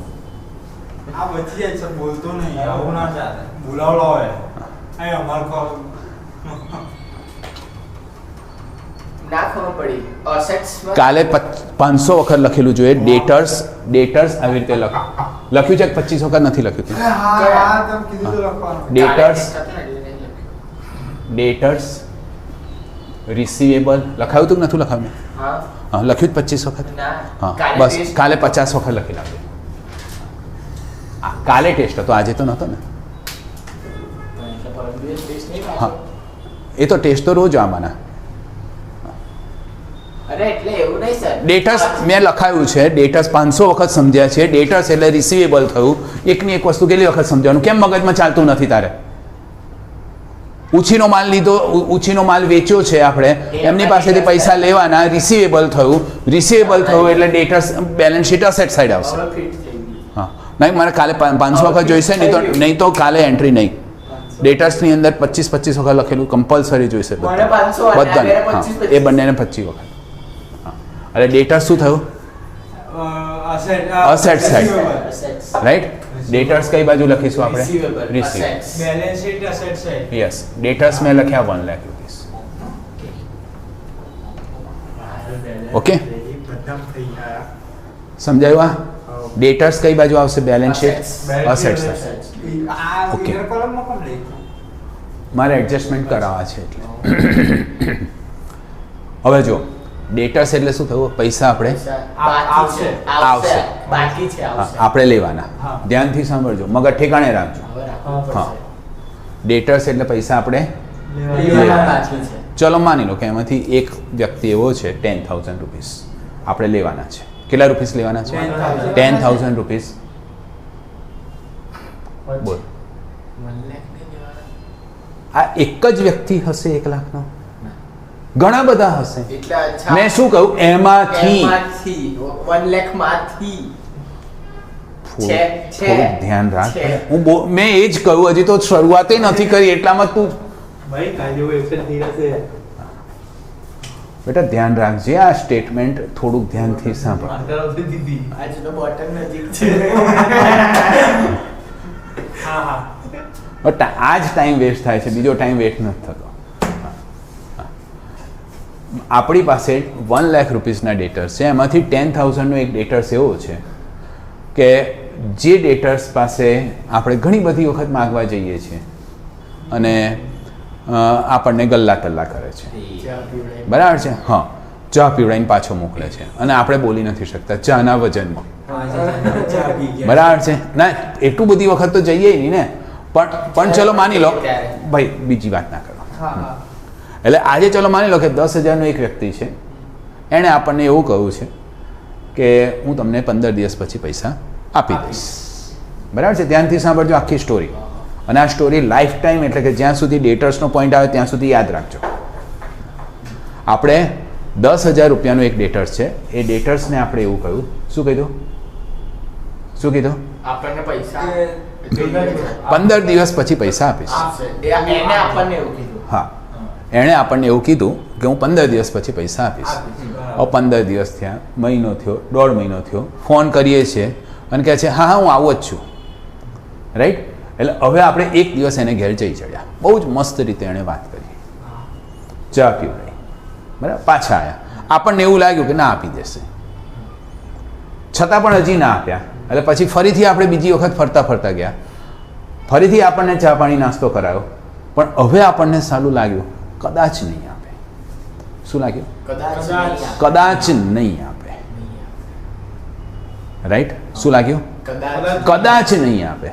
આ બચી જાય છે, બોલતો નહીં, આવું ના ચાલે. બોલાવલો હોય અહીં અમાર કોલ ના ખબર પડી. અસેટ્સમાં કાલે 500 વખત લખેલું જોઈએ ડેટર્સ. ડેટર્સ આવી રીતે લખ્યું છે. 25 વખત નથી લખ્યું. હા, તમે કીધું તો લખવાનું. ડેટર્સ, ડેટર્સ, રિસીવેબલ લખાયું તું કે નતું લખાવ્યું? હા, હા, લખ્યું જ 25 વખત. ના. હા, બસ કાલે 50 વખત લખી લાવજો. કાલે ટેસ્ટ હતો, આજે તો નહોતો ને. હા, એ તો ટેસ્ટ તો રોજ આવવાના. અરે એટલે એવું નહીં સર. ડેટર્સ મેં લખાયું છે. ડેટર્સ 500 વખત સમજ્યા છે. ડેટર્સ એટલે રિસીવેબલ થયું. એકની એક વસ્તુ કેટલી વખત સમજવાનું? કેમ મગજમાં ચાલતું નથી તારે? ઉછીનો માલ લીધો, ઉછીનો માલ વેચ્યો છે આપણે, એમની પાસેથી પૈસા લેવાના. રિસીવેબલ થયું. રિસીવેબલ થયું એટલે ડેટર્સ બેલેન્સ શીટ અસેટ સાઈડ આવશે. હવે ફિટ થઈ ગયું. હા, નહીં મારે કાલે 500 વખત જોઈશે, નહીં તો કાલે એન્ટ્રી નહીં. ડેટર્સની અંદર 25 વખત લખેલું કમ્પલસરી જોઈશે મને 500 અને બધાને. આ હા, 25. એ બંનેને 25 વખત. એટલે ડેટર્સ શું થયું? Asset side. Assets. રાઈટ. ડેટર્સ કઈ બાજુ લખીશું આપણે? Receivable. Receive. Assets. Balance sheet asset side. Yes, ડેટર્સ મેં લખ્યા 1 લાખ રૂપીસ. ઓકે, સમજાયું? આ ડેટર્સ કઈ બાજુ આવશે? Balance sheet asset side. આ Okay. વિનર કોલમમાં કોણ લે? મારે એડજસ્ટમેન્ટ કરાવવા છે એટલે. હવે જો ડેટર્સ એટલે શું થયું? પૈસા આપણે બાકી છે. આવશે. બાકી છે. હા, આવશે. આપણે લેવાના. હા. ધ્યાનથી સાંભળજો, મગજ ઠેકાણે રાખજો. હવે રાખવું હા, પડશે. ડેટર્સ એટલે પૈસા આપણે લેવાના બાકી છે. ચલો માની લો કે એમાંથી એક વ્યક્તિ એવો છે 10,000 રૂપીસ આપણે લેવાના છે. કેટલા રૂપીસ લેવાના છે? 10,000 રૂપીસ. બોલ, 1 લાખ નહીં લેવાના. આ એક જ વ્યક્તિ હશે 1 લાખનો? ઘણા બધા હશે. એટલે અચ્છા. મેં શું કહ્યું? એમાંથી. એમાંથી 1 લાખ માંથી છે. થોડું ધ્યાન રાખ. છે. મેં એ જ કહ્યું, હજી તો શરૂઆતે નથી કરી એટલામાં તું ભાઈ કાલે વેબસાઈટ થઈ જશે. બેટા ધ્યાન રાખજે. આ સ્ટેટમેન્ટ થોડુંક ધ્યાનથી સાંભળ. તરફથી દીધી. આજનો બોટમ નજીક છે. હા હા. બટ આ જ ટાઈમ વેસ્ટ થાય છે, બીજો ટાઈમ વેસ્ટ નથી થતો. આપણી પાસે 1 લાખ રૂપીસના ડેટર્સ છે. એમાંથી 10,000નો એક ડેટર્સ એવો છે કે જે ડેટર્સ પાસે આપણે ઘણી બધી વખત માગવા જઈએ છીએ અને આપણને ગલ્લા તલ્લા કરે છે. બરાબર છે? હા, ચા પીવડાવીને પાછો મોકલે છે અને આપણે બોલી નથી શકતા ચાના વજનમાં. બરાબર છે? ના, એટલું બધી વખત તો જઈએ નહીં ને. પણ ચલો માની લો ભાઈ, બીજી વાત ના કરો. એટલે આજે ચલો માની લો કે 10,000નો એક વ્યક્તિ છે. એણે આપણને એવું કહ્યું છે કે હું તમને 15 દિવસ પછી પૈસા આપી દઈશ. બરાબર છે? ધ્યાનથી સાંભળજો આખી સ્ટોરી. અને આ સ્ટોરી લાઈફ ટાઈમ, એટલે કે જ્યાં સુધી ડેટર્સનો પોઈન્ટ આવે ત્યાં સુધી યાદ રાખજો. આપણે 10,000 રૂપિયાનું એક ડેટર્સ છે. એ ડેટર્સને આપણે એવું કહ્યું, શું કીધું? શું કીધું? આપણને પૈસા 15 દિવસ પછી પૈસા આપીશ. આપશે. એને આપણને એવું કીધું. હા, એણે આપણને એવું કીધું કે હું 15 દિવસ પછી પૈસા આપીશ. હવે 15 દિવસ થયા, મહિનો થયો, 1.5 મહિનો થયો, ફોન કરીએ છીએ અને કહે છે હા હા હું આવું જ છું. રાઈટ. એટલે હવે આપણે એક દિવસ એને ઘેર જઈ ચડ્યા, બહુ જ મસ્ત રીતે એણે વાત કરી, ચા પીવડાવી, બરાબર. પાછા આવ્યા, આપણને એવું લાગ્યું કે ના આપી દેશે, છતાં પણ હજી ના આપ્યા. એટલે પછી ફરીથી આપણે બીજી વખત ફરતા ફરતા ગયા, ફરીથી આપણને ચા પાણી નાસ્તો કરાયો, પણ હવે આપણને સારું લાગ્યું કદાચ નહીં આપે. શું લાગ્યું? કદાચ નહીં આપે, રાઈટ. શું લાગ્યું? કદાચ નહીં આપે.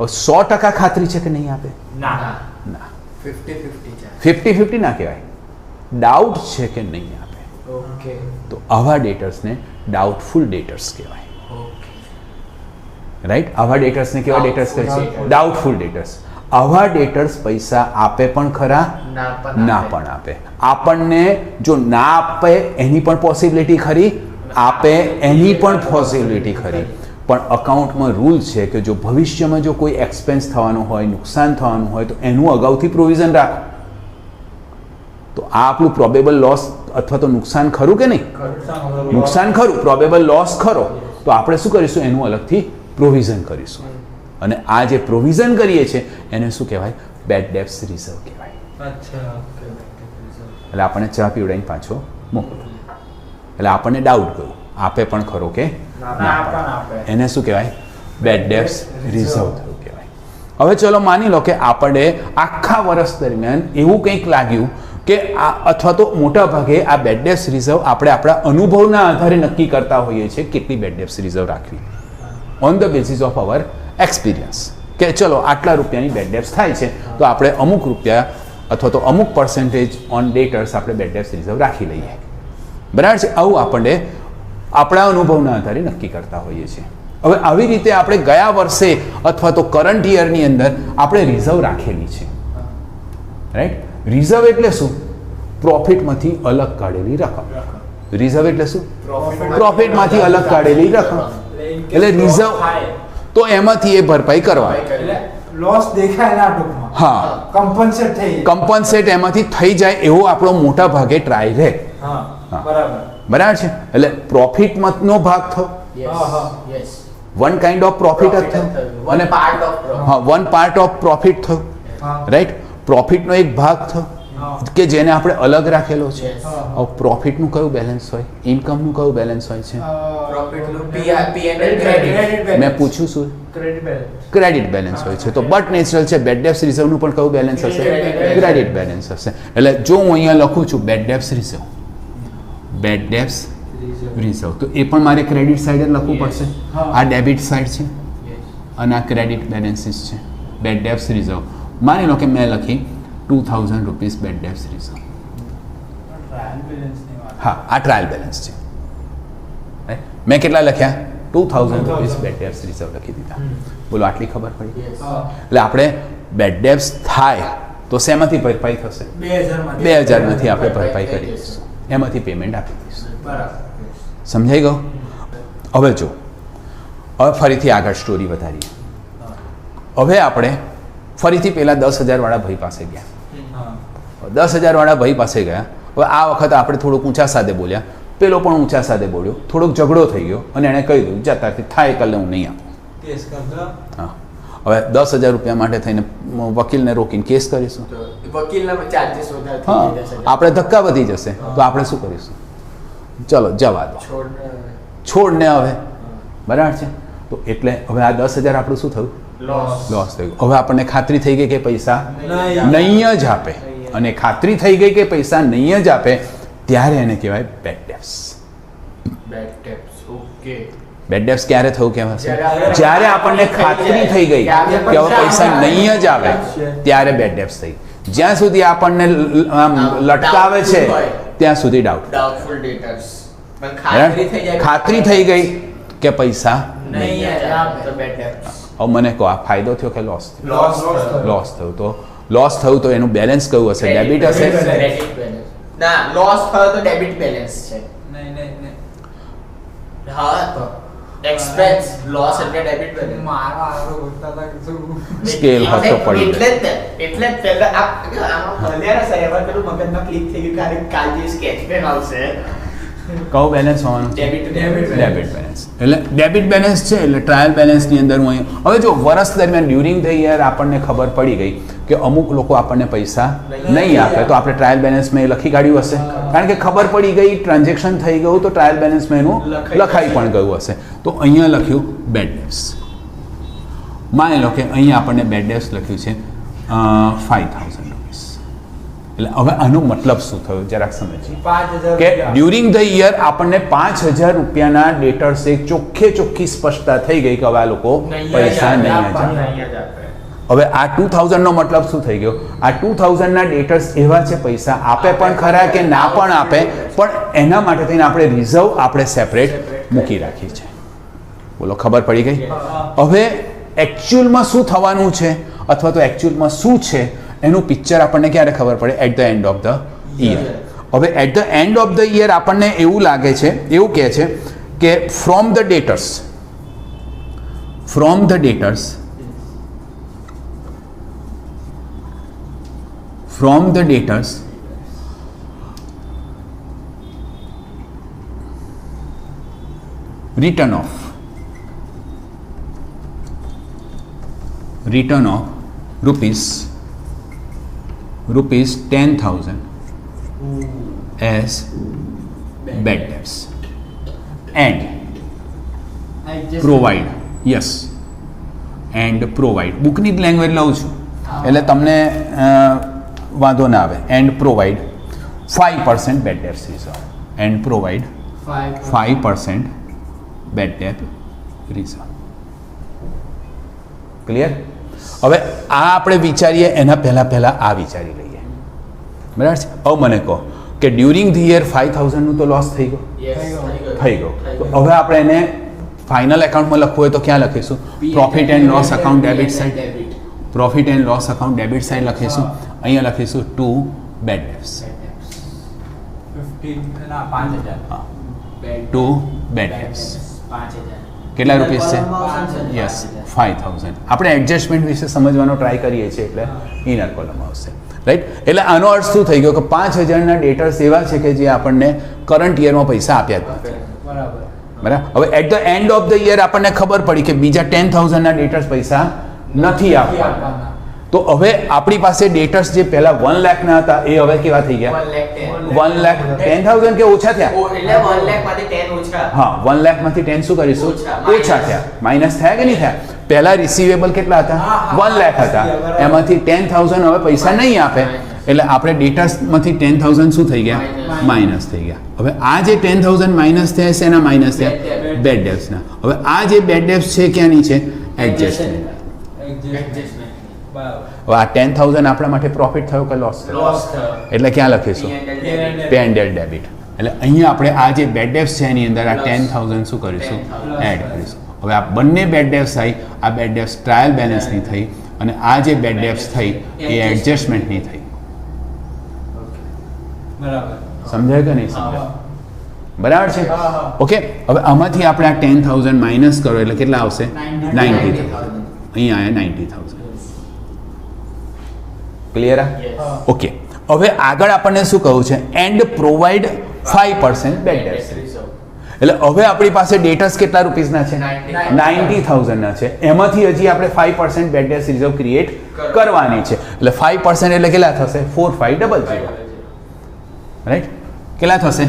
100% ખાતરી છે કે નહીં આપે? ના, ના. 50-50 50-50 ના કહેવાય, ડાઉટ છે કે નહીં આપે. ઓકે. તો આવા ડેટર્સને ડાઉટફુલ ડેટર્સ કહેવાય, રાઈટ. આવા ડેટર્સને કેવા ડેટર્સ કહે છે? ડાઉટફુલ ડેટર્સ. આવા ડેટર્સ પૈસા આપે પણ ખરા, ના પણ આપે. આપણને જો ના આપે એની પણ પોસિબિલિટી ખરી, આપે એની પણ પોસિબિલિટી ખરી. પણ અકાઉન્ટમાં રૂલ છે કે જો ભવિષ્યમાં જો કોઈ એક્સપેન્સ થવાનું હોય, નુકસાન થવાનું હોય તો એનું અગાઉથી પ્રોવિઝન રાખો. તો આ આપણું પ્રોબેબલ લોસ અથવા તો નુકસાન ખરું કે નહીં? નુકસાન ખરું, પ્રોબેબલ લોસ ખરો. તો આપણે શું કરીશું? એનું અલગથી પ્રોવિઝન કરીશું. અને આ જે પ્રોવિઝન કરીએ છીએ એને શું કહેવાય? બેડ ડેબ્ટ્સ રિઝર્વ કહેવાય. એટલે આપણને ચા પીવડાવીને પાછો મોકલો, એટલે આપણને ડાઉટ ગયો, આપે પણ ખરો કે ના આપે, એને શું કહેવાય? બેડ ડેબ્ટ્સ રિઝર્વ થયું કહેવાય. હવે ચલો માની લો કે આપણે આખા વર્ષ દરમિયાન એવું કંઈક લાગ્યું કે આ અથવા તો મોટા ભાગે આ બેડ ડેબ્ટ્સ રિઝર્વ આપણે આપણા અનુભવના આધારે નક્કી કરતા હોઈએ છીએ કેટલી બેડ ડેબ્ટ્સ રિઝર્વ રાખવી, on the basis of our experience. કે ચલો આટલા રૂપિયાની બેડ ડેબ્ટ્સ થાય છે તો આપણે અમુક રૂપિયા અથવા તો અમુક પર્સન્ટેજ ઓન ડેટર્સ આપણે બેડ ડેબ્ટ્સ રિઝર્વ રાખી લઈએ, બરાબર છે. આવું આપણે આપણા અનુભવના આધારે નક્કી કરતા હોઈએ છીએ. હવે આવી રીતે આપણે ગયા વર્ષે અથવા તો કરંટ યરની અંદર આપણે રિઝર્વ રાખેલી છે, રાઈટ. રિઝર્વ એટલે શું? પ્રોફિટમાંથી અલગ કાઢેલી રકમ. રિઝર્વ એટલે શું? પ્રોફિટમાંથી અલગ કાઢેલી રકમ. એટલે રિઝર્વ તો એમાંથી એ ભરપાઈ કરવા, લોસ દેખાય ના ટૂંકમાં, હા, કમ્પન્સેટ એમાંથી થઈ જાય એવો આપણો મોટા ભાગે ટ્રાય રહે. બરાબર છે. એટલે પ્રોફિટનો ભાગ થયો, વન કાઇન્ડ ઓફ પ્રોફિટ જ થયો, અને વન પાર્ટ ઓફ પ્રોફિટ થયો, રાઈટ. પ્રોફિટનો એક ભાગ થયો કે જેને આપણે અલગ રાખેલો છે. પ્રોફિટનું કયું બેલેન્સ હોય? ઇન્કમનું કયું બેલેન્સ હોય છે? મેં પૂછ્યું શું? ક્રેડિટ બેલેન્સ હોય છે. તો બટ નેચરલ છે બેડ ડેબ્ટ્સ રિઝર્વનું પણ કયું બેલેન્સ હશે? ક્રેડિટ બેલેન્સ હશે. એટલે જો હું અહીંયા લખું છું બેડ ડેબ્ટ્સ રિઝર્વ, બેડ ડેબ્ટ્સ રિઝર્વ, તો એ પણ મારે ક્રેડિટ સાઈડ જ લખવું પડશે. આ ડેબિટ સાઈડ છે અને આ ક્રેડિટ બેલેન્સીસ છે. બેડ ડેબ્ટ્સ રિઝર્વ માની લો કે મેં લખી 2000 રૂપીસ બેડ ડેબ્ટ્સ રિઝર્વ. હા, આ ટ્રાયલ બેલેન્સ છે. મેં કેટલા લખ્યા? 2000 રૂપીસ બેડ ડેબ્ટ્સ રિઝર્વ લખી દીધા. બોલો, આટલી ખબર પડી? એટલે આપણે બેડ ડેબ્ટ્સ થાય તો શેમાંથી ભરપાઈ થશે? 2000માંથી આપણે ભરપાઈ કરી દઈશું, એમાંથી પેમેન્ટ આપી દઈશું. સમજાઈ ગયું? હવે જો, હવે ફરીથી આગળ સ્ટોરી વધારીએ. હવે આપણે ફરીથી પેલા 10,000 વાળા ભાઈ પાસે ગયા. 10,000 વાળા ભાઈ પાસે ગયા. હવે આ વખત આપણે થોડુંક ઊંચા સાદે બોલ્યા, પેલો પણ ઊંચા સાદે બોલ્યો, થોડોક ઝઘડો થઈ ગયો અને એણે કહી દીધું જતાથી થાય કાલે હું નહીં આપું. હા, હવે 10,000 રૂપિયા માટે થઈને વકીલને રોકીને કેસ કરીશું. હા, આપણે ધક્કા વધી જશે તો આપણે શું કરીશું? ચલો જવા દો, છોડને હવે, બરાબર છે. તો એટલે હવે આ 10,000 આપણું શું થયું? લોસ થયું. હવે આપણને ખાતરી થઈ ગઈ કે પૈસા નહીં જ આપે, અને ખાતરી થઈ ગઈ કે પૈસા નહીં જ આપે ત્યારે એને કહેવાય બેડ ડેબ્ટ્સ. બેડ ડેબ્ટ્સ ક્યારે થયું કહેવાશે? જ્યારે આપણને ખાતરી થઈ ગઈ કે હવે પૈસા નહીં જ આવે ત્યારે બેડ ડેબ્ટ્સ થઈ. જ્યાં સુધી આપણને લટકાવે છે ત્યાં સુધી ડાઉટફુલ ડેટર્સ. ખાતરી થઈ ગઈ કે પૈસા નહીં જ આવે તો બેડ ડેબ્ટ્સ. હવે મને કહો, આ ફાયદો થયો કે લોસ? લોસ થયું. તો લોસ થયું તો એનું બેલેન્સ કયું હશે? ડેબિટ હશે? ના, લોસ થયો તો ડેબિટ બેલેન્સ છે. હા, તો એક્સપેન્સ લોસ એટલે ડેબિટ બેલેન્સ. સ્કેલ હતો પડી એટલે જ પહેલા આમાં ભલ્યા સાહેબ પેલું મગજમાં ક્લિક થઈ ગયું કે કાલજી સ્કેચ પેન આવશે. કયો બેલેન્સ હોવાનું છે? Debit debit balance. એટલે ડેબિટ બેલેન્સ છે એટલે ટ્રાયલ બેલેન્સની અંદર હું અહીં હવે જો વર્ષ દરમિયાન ડ્યુરિંગ ધ યર આપણને ખબર પડી ગઈ કે અમુક લોકો આપણને પૈસા નહીં આપે તો આપણે ટ્રાયલ બેલેન્સમાં એ લખી કાઢ્યું હશે કારણ કે ખબર પડી ગઈ ટ્રાન્ઝેક્શન થઈ ગયું તો ટ્રાયલ બેલેન્સમાં એનું લખાઈ પણ ગયું હશે તો અહીંયા લખ્યું બેડ ડેબ્ટ્સ. માની લો કે અહીંયા આપણને બેડ ડેબ્ટ્સ લખ્યું છે 5,000 રૂપીસ. એટલે હવે આનો મતલબ શું થયો જરાક સમજીએ 5,000 કે ડ્યુરિંગ ધ યર આપણને 5,000 રૂપિયાના ડેટર્સે ચોખ્ખી સ્પષ્ટતા થઈ ગઈ કે હવે આ લોકો પૈસા નહીં આપે. હવે આ 2,000 નો મતલબ શું થઈ ગયો? આ 2,000 ના ડેટર્સ એવા છે પૈસા આપે પણ ખરા કે ના પણ આપે પણ એના માટે થઈને આપણે રિઝર્વ આપણે સેપરેટ મૂકી રાખી છે. બોલો ખબર પડી ગઈ? હવે એકચ્યુઅલમાં શું થવાનું છે અથવા તો એકચ્યુઅલમાં શું છે એનું પિક્ચર આપણને ક્યારે ખબર પડે? At the end of the year. હવે at the end of the year આપણને એવું લાગે છે એવું કહે છે કે from the debtors return of rupees 10,000 as bad debts and provide બુકની જ લેંગ્વેજ લઉં છું એટલે તમને વાંધો ના આવે એન્ડ પ્રોવાઈડ 5% બેડ ડેબ્ટ રિઝર્વ એન્ડ પ્રોવાઈડ 5% બેડ ડેબ્ટ રિઝર્વ. ક્લિયર? હવે આ આપણે વિચારીએ એના પહેલા આ વિચારી લઈએ બરાબર છે. હવે મને કહો કે ડ્યુરિંગ ધી યર 5,000 નું તો લોસ થઈ ગયો તો હવે આપણે એને ફાઇનલ એકાઉન્ટમાં લખવું હોય તો ક્યાં લખીશું? Profit and loss account debit side. Profit and loss account debit side લખીશું. અહીંયા લખીશું 2 બેડ ડેબ્ટ્સ. 2 બેડ ડેબ્ટ્સ. કેટલા રૂપીસ છે? યસ 5,000. આપણે એડજસ્ટમેન્ટ વિશે સમજવાનો ટ્રાય કરીએ છીએ એટલે ઇનર કોલમ આવશે રાઈટ. એટલે આનો અર્થ શું થઈ ગયો કે 5,000 ના ડેટર્સ એવા છે કે જે આપણને કરંટ યરમાં પૈસા આપ્યા જ નથી. બરાબર. હવે at the end of the year આપણને ખબર પડી કે બીજા 10,000 ના ડેટર્સ પૈસા નથી આપવાના તો હવે આપણી પાસે ડેટર્સ જે પહેલા 1 લાખ ના હતા એ હવે કેવા થઈ ગયા? 1 લાખ 10,000 કે ઓછા થયા? એટલે 1 લાખ માંથી 10 ઓછા. હા 1 લાખ માંથી 10 શું કરીશું? ઓછા થયા. માઇનસ થયા કે નહીં થયા? પહેલા રિસીવેબલ કેટલા હતા? 1 લાખ હતા એમાંથી 10,000 હવે પૈસા નહીં આપે એટલે આપણે ડેટર્સમાંથી 10,000 શું થઈ ગયા? માઇનસ થઈ ગયા. હવે આ જે 10,000 માઇનસ થયા છે એના માઇનસ થયા બેડ ડેબ્ટ્સના. હવે આ જે બેડ ડેબ્ટ્સ છે ક્યાંની છે? એડજસ્ટમેન્ટ. હવે આ 10,000 આપણા માટે પ્રોફિટ થયો કે લોસ થયો? એટલે ક્યાં લખીશું? Pay and debit. એટલે અહીંયા આપણે આ જે બેડ ડેબ્ટ્સ છે એની અંદર આ 10,000 શું કરીશું? એડ કરીશું. હવે આ બંને બેડ ડેબ્ટ્સ થઈ આ બેડ ડેબ્ટ્સ ટ્રાયલ બેલેન્સની થઈ અને આ જે બેડ ડેબ્ટ્સ થઈ એ એડજસ્ટમેન્ટની થઈ. સમજાય કે નહીં સમજાય? બરાબર છે? ઓકે. હવે આમાંથી આપણે આ 10,000 માઇનસ કરો એટલે કેટલા આવશે? 90,000. અહીંયા આવ્યા 90,000. ક્લિયર? ઓકે. હવે આગળ આપણને શું કહ્યું છે? And provide 5% bad debts. એટલે હવે આપણી પાસે ડેટર્સ કેટલા રૂપીસના છે? 90,000 ના છે. એમાંથી હજી આપણે 5% બેડ ડેબ્ટ્સ રિઝર્વ ક્રિએટ કરવાની છે. એટલે 5% એટલે કેટલા થશે? 4,500. રાઈટ? કેટલા થશે?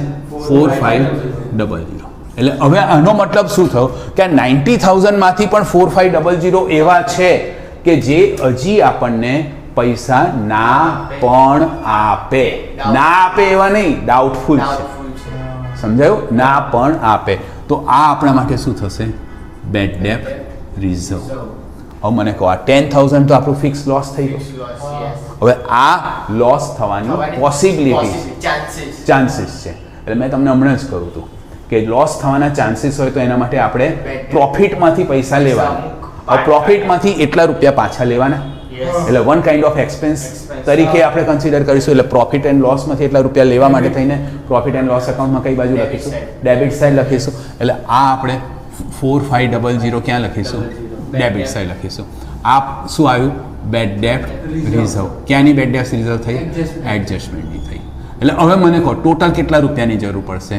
4,500. એટલે હવે આનો મતલબ શું થયો કે 90,000 માંથી પણ 4,500 એવા છે કે જે હજી આપણને પૈસા ના પણ આપે. ના આપે એવા નહીં, ડાઉટફુલ છે. સમજાયું? ના પણ આપે તો આ આપણા માટે શું થશે? બેડ ડેબ્ટ રિઝર્વ. હવે મને કહો આ 10,000 તો આપણું ફિક્સ લોસ થઈ ગયો. હવે આ લોસ થવાની પોસિબિલિટી ચાન્સીસ છે. એટલે મેં તમને હમણાં જ કહ્યું હતું કે લોસ થવાના ચાન્સીસ હોય તો એના માટે આપણે પ્રોફિટમાંથી પૈસા લેવાના. હવે પ્રોફિટમાંથી એટલા રૂપિયા પાછા લેવાના એટલે વન કાઇન્ડ ઓફ એક્સપેન્સ તરીકે આપણે કન્સિડર કરીશું. એટલે પ્રોફિટ એન્ડ લોસમાંથી એટલા રૂપિયા લેવા માટે થઈને પ્રોફિટ એન્ડ લોસ એકાઉન્ટમાં કઈ બાજુ લખીશું? ડેબિટ સાઇડ લખીશું. એટલે આ આપણે 4,500 ક્યાં લખીશું? ડેબિટ સાઇડ લખીશું. આ શું આવ્યું? બેડ ડેબ્ટ રિઝર્વ. ક્યાંની બેડ ડેબ્ટ રિઝર્વ થઈ? એડજસ્ટમેન્ટની થઈ. એટલે હવે મને કહો ટોટલ કેટલા રૂપિયાની જરૂર પડશે?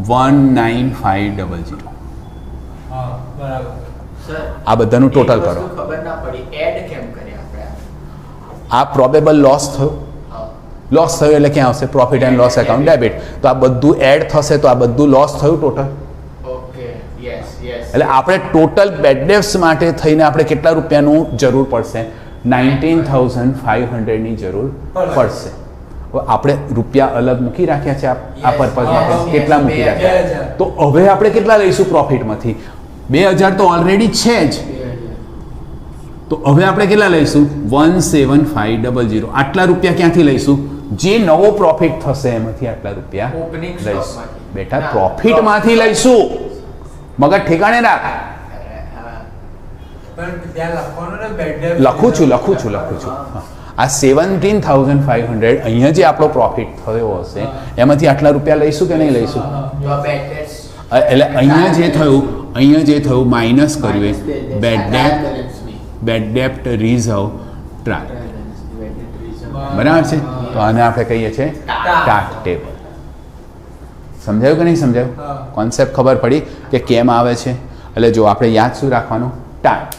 19500. હા બરાબર. સર આ બધાનું ટોટલ એક કરો. વસ્તુ ખબર ના પડી એડ કેમ કરી આપણે આ પ્રોબેબલ લોસ થયો. હા. લોસ થયો એટલે ક્યાં આવશે? Profit and loss account debit. તો આ બધું એડ થશે તો આ બધું લોસ થયું ટોટલ. ઓકે યસ યસ એટલે આપણે ટોટલ બેડ ડેબ્ટ્સ માટે થઈને આપણે કેટલા રૂપિયાનું જરૂર પડશે? 19,500 ની જરૂર પડશે. હવે આપણે રૂપિયા અલગ મૂકી રાખ્યા છે આ પર્પઝ માટે. Yes. કેટલા મૂકી રાખ્યા? 2,000. તો હવે આપણે કેટલા લઈશું પ્રોફિટમાંથી? 2,000 તો ઓલરેડી છે જ. તો હવે આપણે કેટલા લઈશું? 17,500. આટલા રૂપિયા ક્યાંથી લઈશું? જે નવો પ્રોફિટ થશે એમાંથી આટલા રૂપિયા Opening લઈશું. stockમાંથી. બેટા ના, પ્રોફિટમાંથી લઈશું. મગજ ઠેકાણે રાખ. પણ ત્યાં લખવાનું ને બેડ ડેપ્ટ. લખું છું હા. આ 17,500 અહીંયા જે આપણો પ્રોફિટ થયો હશે એમાંથી આટલા રૂપિયા લઈશું કે નહીં લઈશું? તો આ bad debts એટલે અહીંયા જે થયું માઇનસ કર્યું એ બેડ ડેપ્ટ રિઝર્વ ટ્રાય. બરાબર છે. તો આને આપણે કહીએ છીએ ટાટ ટેબલ. સમજાયું કે નહીં સમજાયું? હા. કોન્સેપ્ટ ખબર પડી કે કેમ આવે છે? એટલે જો આપણે યાદ શું રાખવાનું? ટાટ.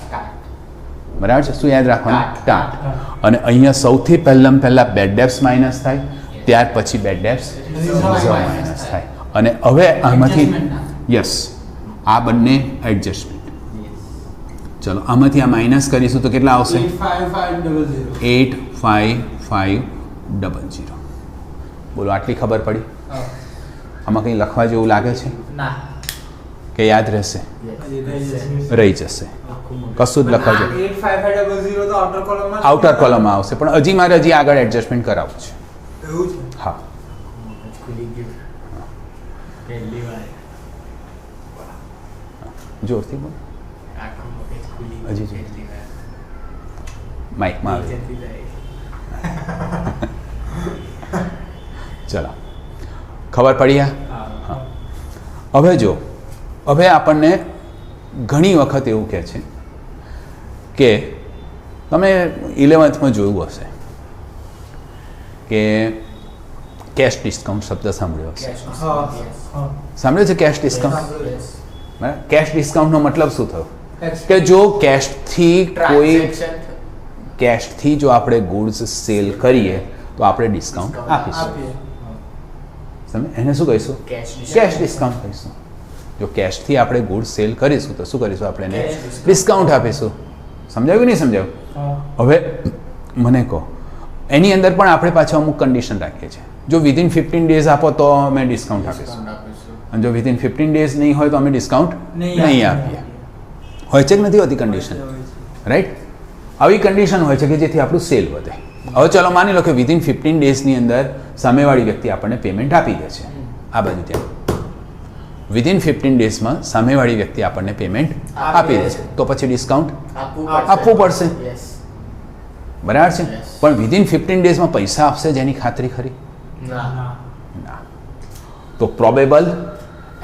બરાબર છે. શું યાદ રાખવાનું? ટાટ. અને અહીંયા સૌથી પહેલાં બેડ ડેબ્ટ્સ માઇનસ થાય, ત્યાર પછી બેડ ડેબ્ટ્સ રિઝર્વ માઇનસ થાય. અને હવે આમાંથી યસ આ બંને એડજસ્ટમેન્ટ. ચલો આમાંથી આ માઇનસ કરીશું તો કેટલા આવશે? 8,500. 8,5,500. બોલો આટલી ખબર પડી? આમાં કંઈ લખવા જેવું લાગે છે ના. કે યાદ રહેશે? રહી જશે. કશું જ લખવા જેવું 8,500 તો આઉટર કોલમમાં આઉટર કોલમમાં આવશે. પણ હજી મારે આગળ એડજસ્ટમેન્ટ કરાવવું છે. એવું છે. હા ખુલી ગયું પહેલી વાર જોરથી બોલ. આખું મગજ ખુલી ગયું હજી જો. પહેલી વાર માઇકમાં આવે. જતી રહી. ચલો ખબર પડી? હા. હવે જો હવે આપણને ઘણી વખત એવું કહે છે કે તમે 11th જોયું હશે કે કેશ ડિસ્કાઉન્ટ શબ્દ સાંભળ્યો હશે. Cash હા yes. હા. સાંભળ્યું છે કેશ ડિસ્કાઉન્ટ? Yes. બરાબર. કેશ ડિસ્કાઉન્ટનો મતલબ શું થયો? કે જો કેશથી જો આપણે ગુડ્સ સેલ કરીએ તો આપણે ડિસ્કાઉન્ટ આપીશું. આપીએ. સમજ? એને શું કહીશું? Cash કેશ ડિસ્કાઉન્ટ કહીશું. જો કેશથી આપણે ગુડ્સ સેલ કરીશું તો શું કરીશું? આપણે એને Cash discount. ડિસ્કાઉન્ટ આપીશું. સમજાયું કે નહીં સમજાયું? હા. હવે મને કહો એની અંદર પણ આપણે પાછા અમુક કન્ડિશન રાખીએ છીએ. જો વિધિન 15 ડેઝ આપો તો અમે ડિસ્કાઉન્ટ આપીશું. Discount આપીશું. અને જો વિધિન 15 ડેઝ નહીં હોય તો અમે ડિસ્કાઉન્ટ નહીં આપીએ. હોય છે કે નથી હોતી કન્ડિશન? રાઈટ. આવી કન્ડિશન હોય છે કે જેથી આપણું સેલ વધે. હવે ચલો માની લો કે વિધિન 15 ડેઝની અંદર સામેવાળી વ્યક્તિ આપણને પેમેન્ટ આપી દે છે. આ બાજુ ત્યાં વિધિન 15 ડેઝમાં સામેવાળી વ્યક્તિ આપણને પેમેન્ટ આપી દે છે તો પછી ડિસ્કાઉન્ટ આપવું પડશે. Yes. બરાબર છે. Yes. પણ વિધિન 15 ડેઝમાં પૈસા આપશે જેની ખાતરી ખરી? ના. ના. તો પ્રોબેબલ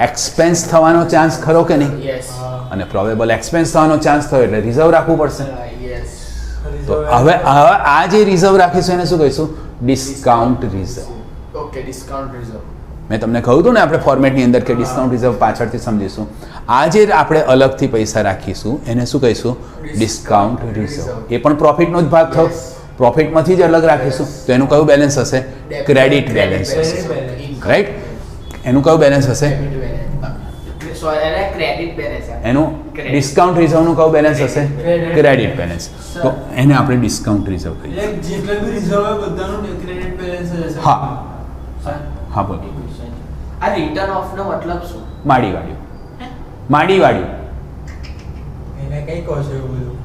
એક્સપેન્સ થવાનો ચાન્સ ખરો કે નહીં? Yes. અને પ્રોબેબલ એક્સપેન્સ થવાનો ચાન્સ થયો એટલે રિઝર્વ રાખવું પડશે. Yes. તો હવે આ જે રિઝર્વ રાખીશું એને શું કહીશું? Discount reserve. Okay, discount reserve. મેં તમને કહ્યું હતું ને આપણે ફોર્મેટની અંદર કે ડિસ્કાઉન્ટ રિઝર્વ પાછળથી સમજીશું. આ જે આપણે અલગથી પૈસા રાખીશું એને શું કહીશું? Discount reserve. એ પણ પ્રોફિટનો જ ભાગ થયો. Yes. પ્રોફિટમાંથી જ અલગ રાખીશું તો એનું કયું બેલેન્સ હશે? ક્રેડિટ બેલેન્સ હશે. રાઈટ. એનું કયું બેલેન્સ હશે? Debit balance. Sorry, એને credit balance આવે. એનું Credit. ડિસ્કાઉન્ટ રિઝર્વનું કયું બેલેન્સ હશે? Credit. Credit balance. તો એને આપણે ડિસ્કાઉન્ટ રિઝર્વ કહીએ. એટલે જેટલા બી રિઝર્વ હોય બધાનું ક્રેડિટ બેલેન્સ હશે. હા. હા બોલો. આ રિટર્ન ઓફ નો મતલબ શું? માડી વાળ્યું એને કઈ કહો છો એવું બધું?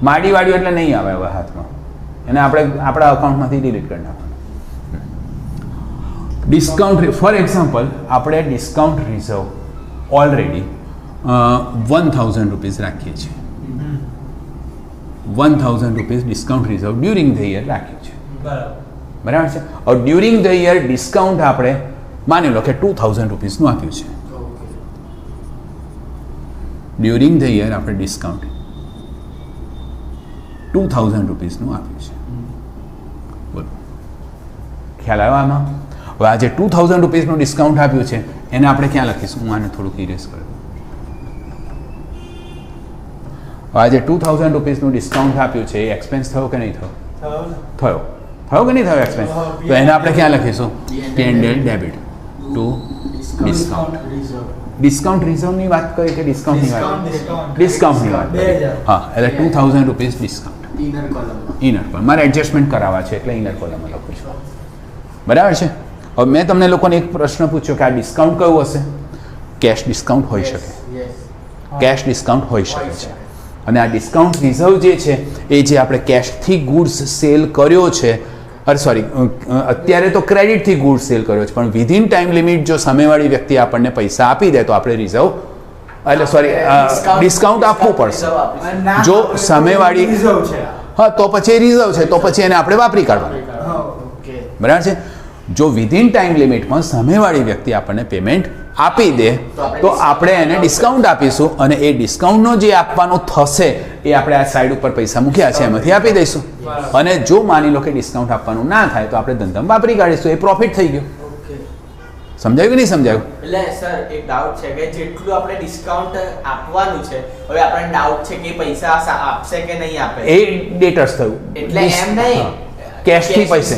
માડી વાળ્યું એટલે નહીં આવે હવે હાથમાં. એને આપણે આપણા અકાઉન્ટમાંથી ડિલીટ કરી નાખવાનું. ડિસ્કાઉન્ટ ફોર એક્ઝામ્પલ આપણે ડિસ્કાઉન્ટ રિઝર્વ ઓલરેડી 1,000 રૂપીઝ રાખીએ છીએ. 1,000 rupees discount reserve during the year રાખ્યું છે. બરાબર. બરાબર છે. હવે ડ્યુરિંગ ધ યર ડિસ્કાઉન્ટ આપણે માની લો કે 2,000 રૂપીઝનું આપ્યું છે. ડ્યુરિંગ ધ યર આપણે ડિસ્કાઉન્ટ 2,000 રૂપીઝનું આપ્યું છે. બોલો ખ્યાલ આવ્યો આમાં? હવે આ જે 2,000 રૂપીઝનું ડિસ્કાઉન્ટ આપ્યું છે એને આપણે ક્યાં લખીશું? હું આને થોડુંક ઇરેઝ કરી દઉં. આજે 2000 રૂપીસનું ડિસ્કાઉન્ટ આપ્યું છે, એ એક્સપેન્સ થયો કે નહીં થયો? થયો કે નહીં થયો એક્સપેન્સ? તો એને આપણે ક્યાં લખીશું? P&L debit to discount. Discount રિઝર્વની વાત કરી કે ડિસ્કાઉન્ટની વાત? ડિસ્કાઉન્ટની વાત કરી. હા, એટલે 2000 રૂપીસ ડિસ્કાઉન્ટ ઇનર કોલમ. મારે એડજસ્ટમેન્ટ કરાવવા છે એટલે ઇનર કોલમમાં લખું છું. બરાબર છે. હવે મેં તમને લોકોને એક પ્રશ્ન પૂછ્યો કે આ ડિસ્કાઉન્ટ કયું હશે? કેશ ડિસ્કાઉન્ટ હોઈ શકે. કેશ ડિસ્કાઉન્ટ હોઈ શકે છે. અને આ ડિસ્કાઉન્ટ રિઝર્વ જે છે એ જે આપણે કેશથી ગુડ્સ સેલ કર્યો છે, અત્યારે તો ક્રેડિટથી ગુડ્સ સેલ કર્યો છે, પણ વિધિન ટાઈમ લિમિટ જો સામેવાળી વ્યક્તિ આપણને પૈસા આપી દે તો આપણે રિઝર્વ ડિસ્કાઉન્ટ આપવું પડશે. જો સામેવાળી હા તો પછી રિઝર્વ છે, તો પછી એને આપણે વાપરી કાઢવાનું. બરાબર છે. જો વિધિન ટાઈમ લિમિટમાં સામેવાળી વ્યક્તિ આપણને પેમેન્ટ આપી દે તો આપણે એને ડિસ્કાઉન્ટ આપીશું, અને એ ડિસ્કાઉન્ટનો જે આપવાનું થશે એ આપણે આ સાઈડ ઉપર પૈસા મૂક્યા છે એમાંથી આપી દઈશું. અને જો માની લો કે ડિસ્કાઉન્ટ આપવાનું ના થાય તો આપણે ધંધામાં વાપરી કાઢીશું. એ પ્રોફિટ થઈ ગયો. સમજાયું કે નહીં સમજાયું? એટલે સર એક ડાઉટ છે કે જેટલું આપણે ડિસ્કાઉન્ટ આપવાનું છે, હવે આપણને ડાઉટ છે કે પૈસા આપશે કે નહીં આપે, એ ડેટર્સ થયું. એટલે એમ નહીં કેશથી પૈસે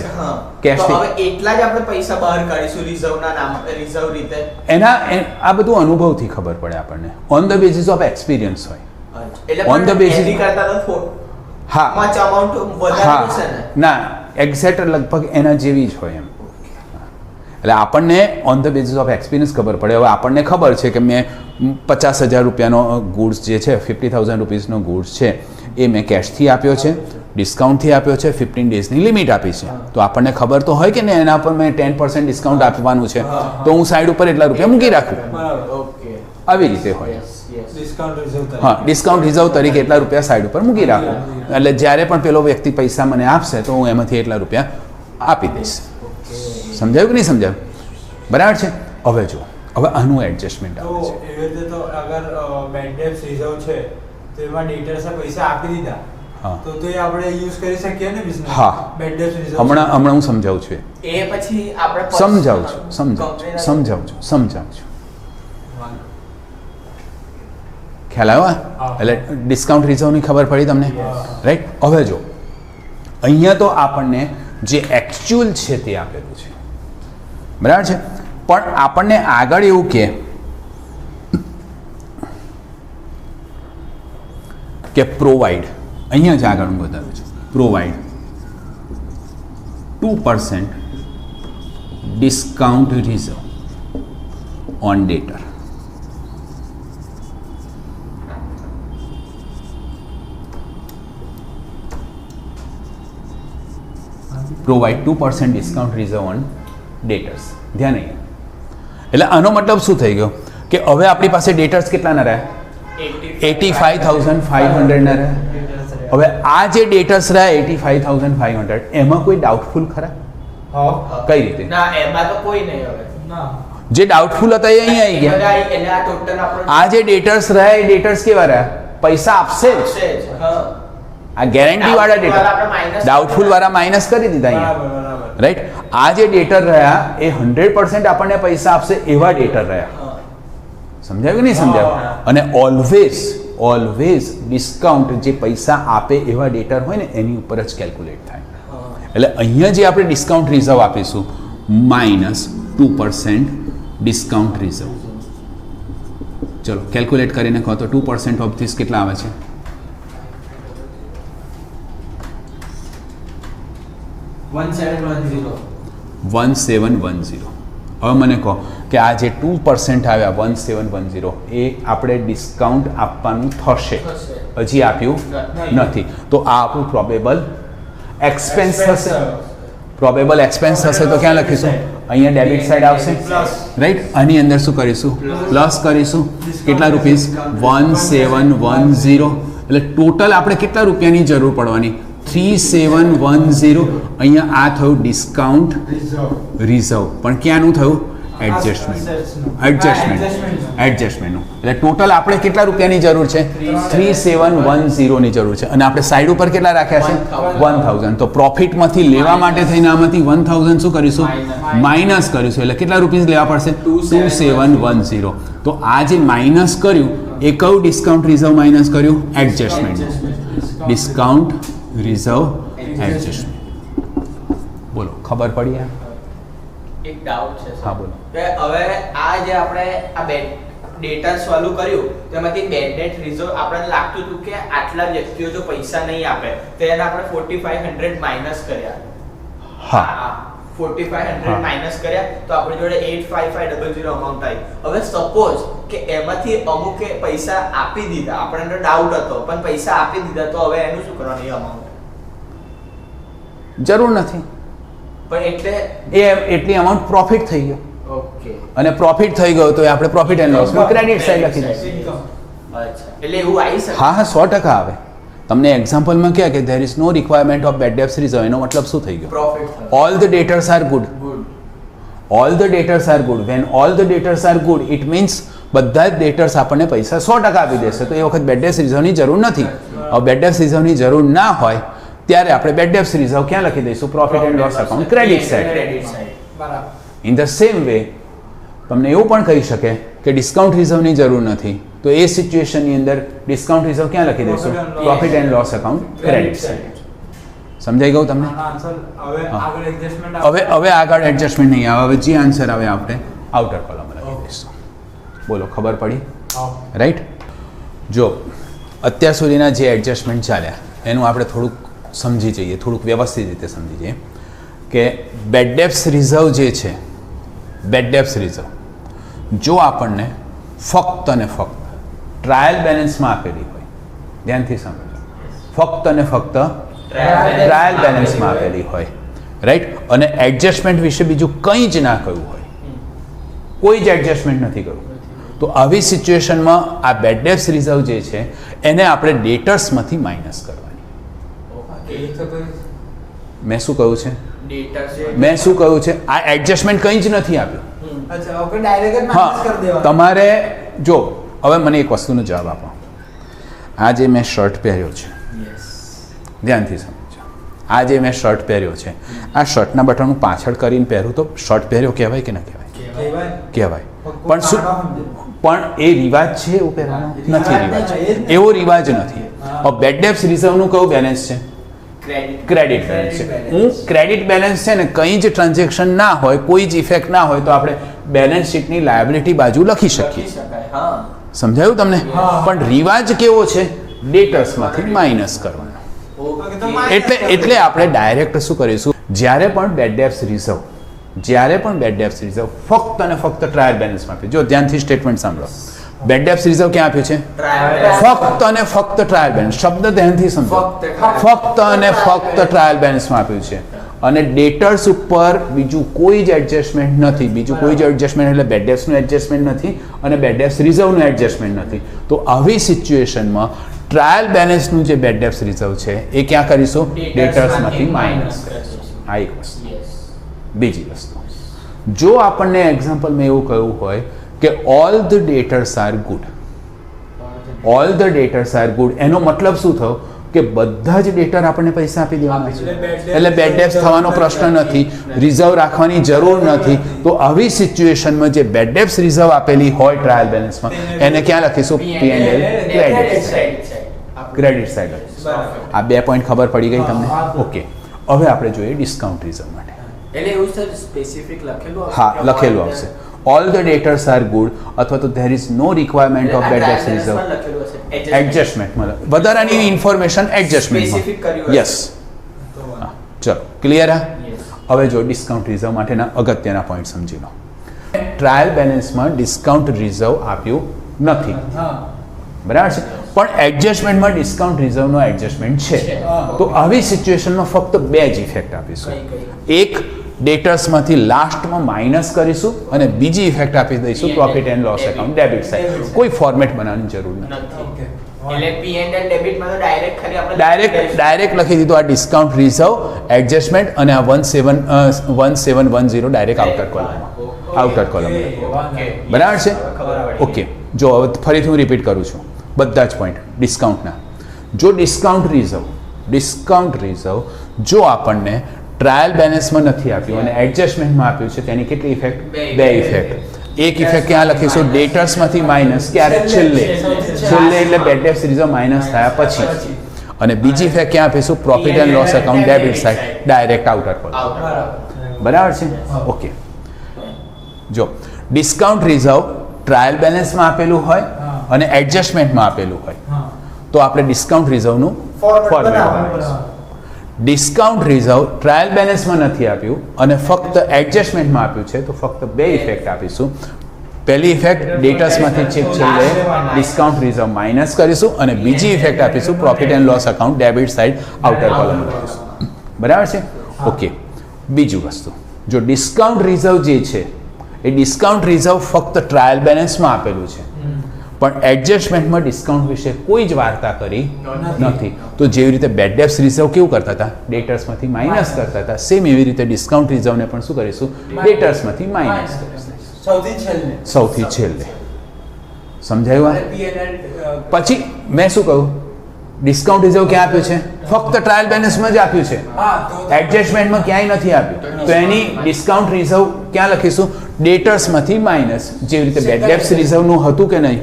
કેશથી હવે એટલા જ આપણે પૈસા બહાર કાઢીશું રિઝર્વના નામ રિઝર્વ રીતે. આ બધું અનુભવથી ખબર પડે આપણને. On the basis of experience હોય. એટલે ઓન ધ બેઝિસ કરતા તો હા મચ અમાઉન્ટ વધારે છે ને? ના, એક્ઝેક્ટ લગભગ એના જેવી જ હોય એમ. એટલે આપણને on the basis of experience ખબર પડે. હવે આપણને ખબર છે કે મેં 50,000 રૂપિયાનો ગુડ્સ જે છે, 50,000 રૂપીસનો ગુડ્સ છે, એ મેં કેશથી આપ્યો છે, ડિસ્કાઉન્ટથી આપ્યો છે, 15 ડેઝની લિમિટ આપી છે. તો આપણને ખબર તો હોય કે ને એના પર મેં 10% ડિસ્કાઉન્ટ આપવાનું છે, તો હું સાઈડ ઉપર એટલા રૂપિયા મૂકી રાખું. આવી રીતે હોય. હા, ડિસ્કાઉન્ટ રિઝર્વ તરીકે એટલા રૂપિયા સાઈડ ઉપર મૂકી રાખું. એટલે જ્યારે પણ પેલો વ્યક્તિ પૈસા મને આપશે તો હું એમાંથી એટલા રૂપિયા આપી દઈશ. સમજાયું કે નહીં સમજાયું? બરાબર છે. હવે જો હવે આનું એડજસ્ટમેન્ટ આવે છે. તો એવી રીતે તો અગર બેડ ડેબ્ટ રિઝર્વ છે તો એમાં ડેટર્સે પૈસા આપી દીધા તો એ આપણે યુઝ કરી શકીએ ને બિઝનેસ? હા, બેડ ડેબ્ટ રિઝર્વ હમણાં હું સમજાવું છું. એ પછી આપણે સમજાવું છું. ખ્યાલ આવ્યો? એટલે ડિસ્કાઉન્ટ રિઝર્વની ખબર પડી તમને, રાઈટ? હવે જો અહીંયા તો આપણને જે એકચ્યુઅલ છે તે આપેલું છે, બરાબર છે. પણ આપણને આગળ એવું કે પ્રોવાઈડ, અહીંયા જ આગળ હું બતાવું છું, provide 2% discount reserve on ડેટર. Provide 2% discount reserve on ડેટર્સ. ધ્યાન નહીં. એટલે આનો મતલબ શું થઈ ગયો કે હવે આપણી પાસે ડેટર્સ કેટલાના રહ્યા? 85,500 ના રહ્યા. હવે આ જે ડેટર્સ રહ્યા 85,500, એમાં કોઈ ડાઉટફુલ ખરા? કઈ રીતે? ના, એમાં તો કોઈ નહીં. હવે ના, જે ડાઉટફુલ હતા એ અહીંયા આવી ગયા. એટલે આ ટોટલ આપણો આ જે ડેટર્સ રહ્યા એ ડેટર્સ કેવા રહ્યા? પૈસા આપશે જ. આ ગેરંટી વાળા ડેટર. ડાઉટફુલ વાળા માઇનસ કરી દીધા અહીંયા, રાઈટ? આ જે ડેટર રહ્યા એ 100% આપણને પૈસા આપશે એવા ડેટર રહ્યા. સમજાયું કે નહીં સમજાયું? અને ઓલવેઝ ડિસ્કાઉન્ટ જે પૈસા આપે એવા ડેટર હોય ને એની ઉપર જ કેલ્ક્યુલેટ થાય. એટલે અહીંયા જે આપણે ડિસ્કાઉન્ટ રિઝર્વ આપીશું -2% ડિસ્કાઉન્ટ રિઝર્વ. ચલો કેલ્ક્યુલેટ કરીને કહો તો 2% ઓફ ધીસ કેટલા આવે છે? 1710. હવે મને કહો કે આ જે 2% આવ્યા 1710 એ આપણે ડિસ્કાઉન્ટ આપવાનું થશે, હજી આપ્યું નથી, તો આ આપણું પ્રોબેબલ એક્સપેન્સ થશે. પ્રોબેબલ એક્સપેન્સ થશે તો ક્યાં લખીશું? અહીંયા ડેબિટ સાઈડ આવશે, રાઈટ? આની અંદર શું કરીશું? પ્લસ કરીશું. કેટલા રૂપીસ? 1710. એટલે ટોટલ આપણે કેટલા રૂપિયાની જરૂર પડવાની? 3710. અહીંયા આ થયું ડિસ્કાઉન્ટ રિઝર્વ. પણ ક્યાંનું થયું? Adjustment Adjustment. એડજસ્ટમેન્ટનું એટલે ટોટલ આપણે કેટલા રૂપિયાની જરૂર છે 3710 ની જરૂર છે અને આપણે સાઈડ ઉપર કેટલા રાખ્યા છે 1000 તો પ્રોફિટમાંથી લેવા માટે થઈને આમાંથી 1000 શું કરીશું માઇનસ કરીશું એટલે કેટલા રૂપીસ લેવા પડશે 2710 તો આ જે માઇનસ કર્યું એ કયું ડિસ્કાઉન્ટ રિઝર્વ માઇનસ કર્યું એડજસ્ટમેન્ટ ડિસ્કાઉન્ટ રિઝર્વ એડજસ્ટમેન્ટ બોલો ખબર પડી આ એક ડાઉટ છે હા બોલો કે હવે આ જે આપણે આ ડેટર્સ વાળું કર્યું તેમાંથી બેડ ડેટ રિઝર્વ આપણને લાગતું હતું કે આટલા વ્યક્તિઓ જો પૈસા નહીં આપે તો એને આપણે 4500 માઇનસ કર્યા હા 4500 માઇનસ કર્યા તો આપણી જોડે 85500 અમાઉન્ટ આવી હવે સપોઝ કે એમાંથી અમુકે પૈસા આપી દીધા આપણને ડાઉટ હતો પણ પૈસા આપી દીધા તો હવે એનું શું કરવાનું એ અમાઉન્ટ જરૂર નથી પણ એટલે એ એટલી અમાઉન્ટ પ્રોફિટ થઈ ગયો ઓકે અને પ્રોફિટ થઈ ગયો તો એ આપણે પ્રોફિટ એન્ડ લોસમાં ક્રેડિટ સાઈડ લખી દઈશું અચ્છા એટલે એવું આવી શકે હા હા 100% આવે તમને એક્ઝામ્પલમાં કહે કે there is no requirement of bad debts reserve એનો મતલબ શું થઈ ગયો profit all the debtors are good all the debtors are good when all the debtors are good it means બધા જ ડેટર્સ આપણને પૈસા 100% આપી દેશે તો એ વખત બેડ ડેટ્સ રિઝર્વની જરૂર નથી હવે બેડ ડેટ્સ રિઝર્વની જરૂર ના હોય ત્યારે આપણે બેડ ડેટ્સ રિઝર્વ ક્યાં લખી દઈશું profit and loss account credit side બરાબર ઇન ધ સેમ વે તમને એવું પણ કહી શકે કે ડિસ્કાઉન્ટ રિઝર્વની જરૂર નથી તો એ સિચ્યુએશનની અંદર ડિસ્કાઉન્ટ રિઝર્વ ક્યાં લખી દઈશું profit and loss account credit side સમજાઈ ગયું તમને હવે આગળ એડજસ્ટમેન્ટ નહીં આવે હવે જે આન્સર આવે આપણે આઉટર કોલમ લખી દઈશું બોલો ખબર પડી રાઈટ જો અત્યાર સુધીના જે એડજસ્ટમેન્ટ ચાલ્યા એનું આપણે થોડુંક સમજી જઈએ થોડુંક વ્યવસ્થિત રીતે સમજી જઈએ કે બેડ ડેટ્સ રિઝર્વ જે છે બેડ ડેટ્સ રિઝર્વ જો આપણને ફક્ત અને ફક્ત ટ્રાયલ બેલેન્સમાં આપેલી હોય ધ્યાનથી સમજો ફક્ત અને ફક્ત ટ્રાયલ બેલેન્સમાં આપેલી હોય રાઈટ અને એડજસ્ટમેન્ટ વિશે બીજું કંઈ જ ના કહ્યું હોય કોઈ જ એડજસ્ટમેન્ટ નથી કર્યું તો આવી સિચ્યુએશનમાં આ બેડ ડેટ્સ રિઝર્વ જે છે એને આપણે ડેટર્સમાંથી માઇનસ કરવાની મેં શું કહ્યું છે મેં શું કહ્યું છે આ એડજસ્ટમેન્ટ કંઈ જ નથી આપ્યું અચ્છા ઓકે ડાયરેક્ટ જ માઇનસ કરી હા દેવાનું તમારે જો હવે મને એક વસ્તુનો જવાબ આપો આ જે મેં શર્ટ પહેર્યો છે ધ્યાનથી સમજો આ જે મેં શર્ટ પહેર્યો છે આ શર્ટના બટન હું પાછળ કરીને પહેરું તો શર્ટ પહેર્યો કહેવાય કે ના કહેવાય કહેવાય પણ શું પણ એ રિવાજ છે એવું પહેરવાનો નથી રિવાજ એવો રિવાજ નથી હવે બેડ ડેટ્સ રિઝર્વનું કયું બેલેન્સ છે ક્રેડિટ બેલેન્સ છે હું ક્રેડિટ બેલેન્સ છે ને કંઈ જ ટ્રાન્ઝેક્શન ના હોય કોઈ જ ઇફેક્ટ ના હોય તો આપણે બેલેન્સ શીટની લાયબિલિટી બાજુ લખી શકીએ સમજાયું તમને પણ રિવાજ કેવો છે ડેટર્સમાંથી માઇનસ કરવાનો એટલે આપણે ડાયરેક્ટ શું કરીશું જ્યારે પણ બેડ ડેટ્સ રિઝર્વ ફક્ત અને ફક્ત ટ્રાયલ બેલેન્સમાં આપ્યું જો ધ્યાનથી સ્ટેટમેન્ટ સાંભળો બેડ ડેટ્સ રિઝર્વ ક્યાં આપ્યું છે ફક્ત અને ફક્ત ટ્રાયલ બેલેન્સ શબ્દ ધ્યાનથી સમજો ફક્ત અને ફક્ત ટ્રાયલ બેલેન્સમાં આપ્યું છે અને ડેટર્સ ઉપર બીજું કોઈ જ એડજસ્ટમેન્ટ નથી બીજું કોઈ જ એડજસ્ટમેન્ટ એટલે બેડ ડેટ્સનું એડજસ્ટમેન્ટ નથી અને બેડ ડેટ્સ રિઝર્વનું એડજસ્ટમેન્ટ નથી તો આવી સિચ્યુએશનમાં ટ્રાયલ બેલેન્સનું જે બેડ ડેટ્સ રિઝર્વ છે એ ક્યાં કરીશું ડેટર્સમાંથી માઇનસ કરીશું આ એક વસ્તુ બીજી વસ્તુ જો આપણને એક્ઝામ્પલમાં એવું કહ્યું હોય કે all the debtors are good એનો મતલબ શું થયો કે બધા જ ડેટર આપણને પૈસા આપી દેવાના છે એટલે બેડ ડેટ્સ થવાનો પ્રશ્ન નથી રિઝર્વ રાખવાની જરૂર નથી તો આવી સિચ્યુએશનમાં જે બેડ ડેટ્સ રિઝર્વ આપેલી હોય ટ્રાયલ બેલેન્સમાં એને ક્યાં લખીશું P&L ક્રેડિટ સાઈડ આ 2 પોઈન્ટ ખબર પડી ગઈ તમને ઓકે હવે આપણે જોઈએ ડિસ્કાઉન્ટ રિઝર્વ માટે એટલે એવું સર સ્પેસિફિક લખેલું હા લખેલું આવશે all the debtors are good અથવા તો there is no requirement of bad debts reserve adjustment મતલબ વધારાની ઇન્ફોર્મેશન એડજસ્ટમેન્ટ યસ ચલો ક્લિયર હવે જો ડિસ્કાઉન્ટ રિઝર્વ માટેના અગત્યના પોઈન્ટ સમજી લો ટ્રાયલ બેલેન્સમાં ડિસ્કાઉન્ટ રિઝર્વ આપ્યું નથી બરાબર છે પણ એડજસ્ટમેન્ટમાં ડિસ્કાઉન્ટ રિઝર્વનો એડજસ્ટમેન્ટ છે તો આવી સિચ્યુએશનમાં ફક્ત 2 જ ઇફેક્ટ આપીશું એક ડેટર્સમાંથી લાસ્ટમાં માઇનસ કરીશું અને બીજી ઇફેક્ટ આપી દઈશું profit and loss account debit side કોઈ ફોર્મેટ બનાવવાની જરૂર નથી એટલે પી એન્ડ એલ ડેબિટ માં તો ડાયરેક્ટ ખાલી આપણે ડાયરેક્ટ લખી દીધું આ ડિસ્કાઉન્ટ રિઝર્વ એડજસ્ટમેન્ટ અને આ 1710 ડાયરેક્ટ આઉટર કોલમ બરાબર છે ઓકે જો હવે ફરીથી હું રિપીટ કરું છું બધા જ પોઈન્ટ ડિસ્કાઉન્ટના જો ડિસ્કાઉન્ટ રિઝર્વ જો આપણને ટ્રાયલ બેલેન્સમાં નથી આપ્યું અને એડજસ્ટમેન્ટમાં આપ્યું છે તેની કેટલી ઇફેક્ટ બે ઇફેક્ટ એક ઇફેક્ટ ક્યાં લખીશું ડેટર્સમાંથી માઇનસ ક્યારે છેલ્લે એટલે બેડ ડેબ્ટ્સ રિઝર્વ માઇનસ થયા પછી અને બીજી ઇફેક્ટ ક્યાં આપીશું profit and loss account debit side direct outer column બરાબર છે ઓકે જો ડિસ્કાઉન્ટ રિઝર્વ ટ્રાયલ બેલેન્સમાં આપેલું હોય અને એડજસ્ટમેન્ટમાં આપેલું હોય તો આપણે ડિસ્કાઉન્ટ રિઝર્વનું ફોર્મેટ બનાવીશું ડિસ્કાઉન્ટ રિઝર્વ ટ્રાયલ બેલેન્સમાં નથી આપ્યું અને ફક્ત એડજસ્ટમેન્ટમાં આપ્યું છે તો ફક્ત બે ઇફેક્ટ આપીશું પહેલી ઇફેક્ટ ડેટર્સમાંથી છેલ્લે ડિસ્કાઉન્ટ રિઝર્વ માઇનસ કરીશું અને બીજી ઇફેક્ટ આપીશું profit and loss account debit side outer column લખીશું બરાબર છે ઓકે બીજું વસ્તુ જો ડિસ્કાઉન્ટ રિઝર્વ જે છે એ ડિસ્કાઉન્ટ રિઝર્વ ફક્ત ટ્રાયલ બેલેન્સમાં આપેલું છે પણ એડજસ્ટમેન્ટમાં ડિસ્કાઉન્ટ વિશે કોઈ જ વાર્તા કરી નથી તો જેવી રીતે બેડ ડેબ્ટ્સ રિઝર્વ કેવું કરતા હતા ડેટર્સમાંથી માઇનસ કરતા હતા સેમ એવી રીતે ડિસ્કાઉન્ટ રિઝર્વને પણ શું કરીશું ડેટર્સમાંથી માઇનસ સૌથી છેલ્લે સમજાયું પછી મેં શું કહ્યું ડિસ્કાઉન્ટ રિઝર્વ ક્યાં આપ્યું છે ફક્ત ટ્રાયલ બેલેન્સમાં જ આપ્યું છે એડજસ્ટમેન્ટમાં ક્યાંય નથી આપ્યું તો એની ડિસ્કાઉન્ટ રિઝર્વ ક્યાં લખીશું ડેટર્સમાંથી માઇનસ જેવી રીતે બેડ ડેબ્ટ્સ રિઝર્વનું હતું કે નહીં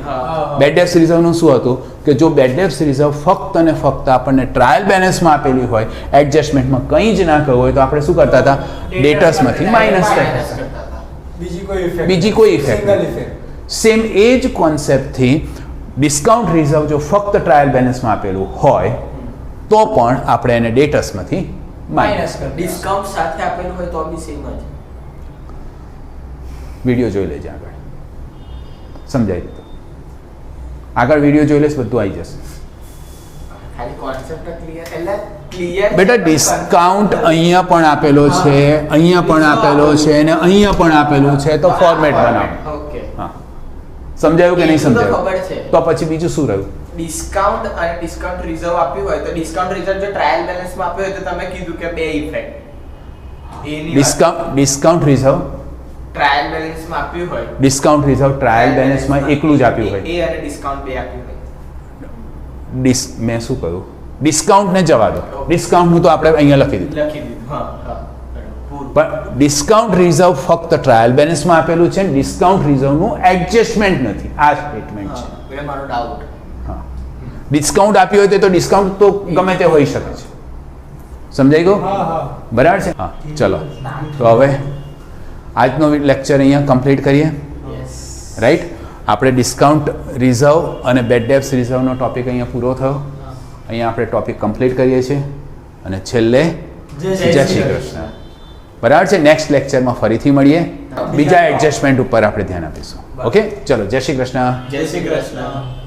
બેડ ડેબ્ટ્સ રિઝર્વનું શું હતું કે જો બેડ ડેબ્ટ્સ રિઝર્વ ફક્ત અને ફક્ત આપણને ટ્રાયલ બેલેન્સમાં આપેલી હોય એડજસ્ટમેન્ટમાં કંઈ જ ના કહ્યું હોય તો આપણે શું કરતા હતા ડેટર્સમાંથી માઇનસ કરતા હતા બીજી કોઈ ઇફેક્ટ સેમ એ જ કોન્સેપ્ટથી ડિસ્કાઉન્ટ રિઝર્વ જો ફક્ત ટ્રાયલ બેલેન્સમાં આપેલું હોય તો પણ આપણે એને ડેટર્સમાંથી માઇનસ કરીએ ડિસ્કાઉન્ટ સાથે આપેલું હોય તો બી સેમ જ વિડીયો જોઈ લેજે આગળ સમજાય દીધું આગળ વિડીયો જોઈ લેશ બધું આવી જશે ખાલી કોન્સેપ્ટ ક્લિયર બેટા ડિસ્કાઉન્ટ અહીંયા પણ આપેલો છે અહીંયા પણ આપેલો છે અને અહીંયા પણ આપેલું છે તો ફોર્મેટ બનાવો ઓકે હા સમજાયું કે નહીં ખબર સમજાયું છે તો પછી બીજું શું રહ્યું ડિસ્કાઉન્ટ અને ડિસ્કાઉન્ટ રિઝર્વ આપ્યું હોય તો ડિસ્કાઉન્ટ રિઝર્વ જો ટ્રાયલ બેલેન્સમાં આપ્યું હોય તો તમે કીધું કે બે ઇફેક્ટ એની ડિસ્કાઉન્ટ રિઝર્વ ટ્રાયલ બેલેન્સમાં આપ્યું હોય ડિસ્કાઉન્ટ રિઝર્વ ટ્રાયલ બેલેન્સમાં એકલું જ આપ્યું હોય એ અને ડિસ્કાઉન્ટ બે આપ્યું હોય મેં શું કહ્યું ડિસ્કાઉન્ટને જવા દો ડિસ્કાઉન્ટનું તો આપણે અહીંયા લખી દીધું હા પણ ડિસ્કાઉન્ટ રિઝર્વ ફક્ત ટ્રાયલ બેલેન્સમાં આપેલું છે ડિસ્કાઉન્ટ રિઝર્વનું એડજસ્ટમેન્ટ નથી આ સ્ટેટમેન્ટ છે એટલે મારો ડાઉટ હા ડિસ્કાઉન્ટ આપ્યું હોય તો ડિસ્કાઉન્ટ તો ગમે તે હોઈ શકે છે સમજાઈ ગયું બરાબર છે હા ચલો તો હવે આજનો લેક્ચર અહીંયા કમ્પ્લીટ કરીએ રાઈટ આપણે ડિસ્કાઉન્ટ રિઝર્વ અને બેડ ડેબ્ટ્સ રિઝર્વનો ટોપિક અહીંયા પૂરો થયો અહીંયા આપણે ટોપિક કમ્પ્લીટ કરીએ છીએ અને છેલ્લે જય શ્રી કૃષ્ણ બરાબર છે નેક્સ્ટ લેક્ચરમાં ફરીથી મળીએ બીજા એડજસ્ટમેન્ટ ઉપર આપણે ધ્યાન આપીશું ઓકે ચલો જય શ્રી કૃષ્ણ જય શ્રી કૃષ્ણ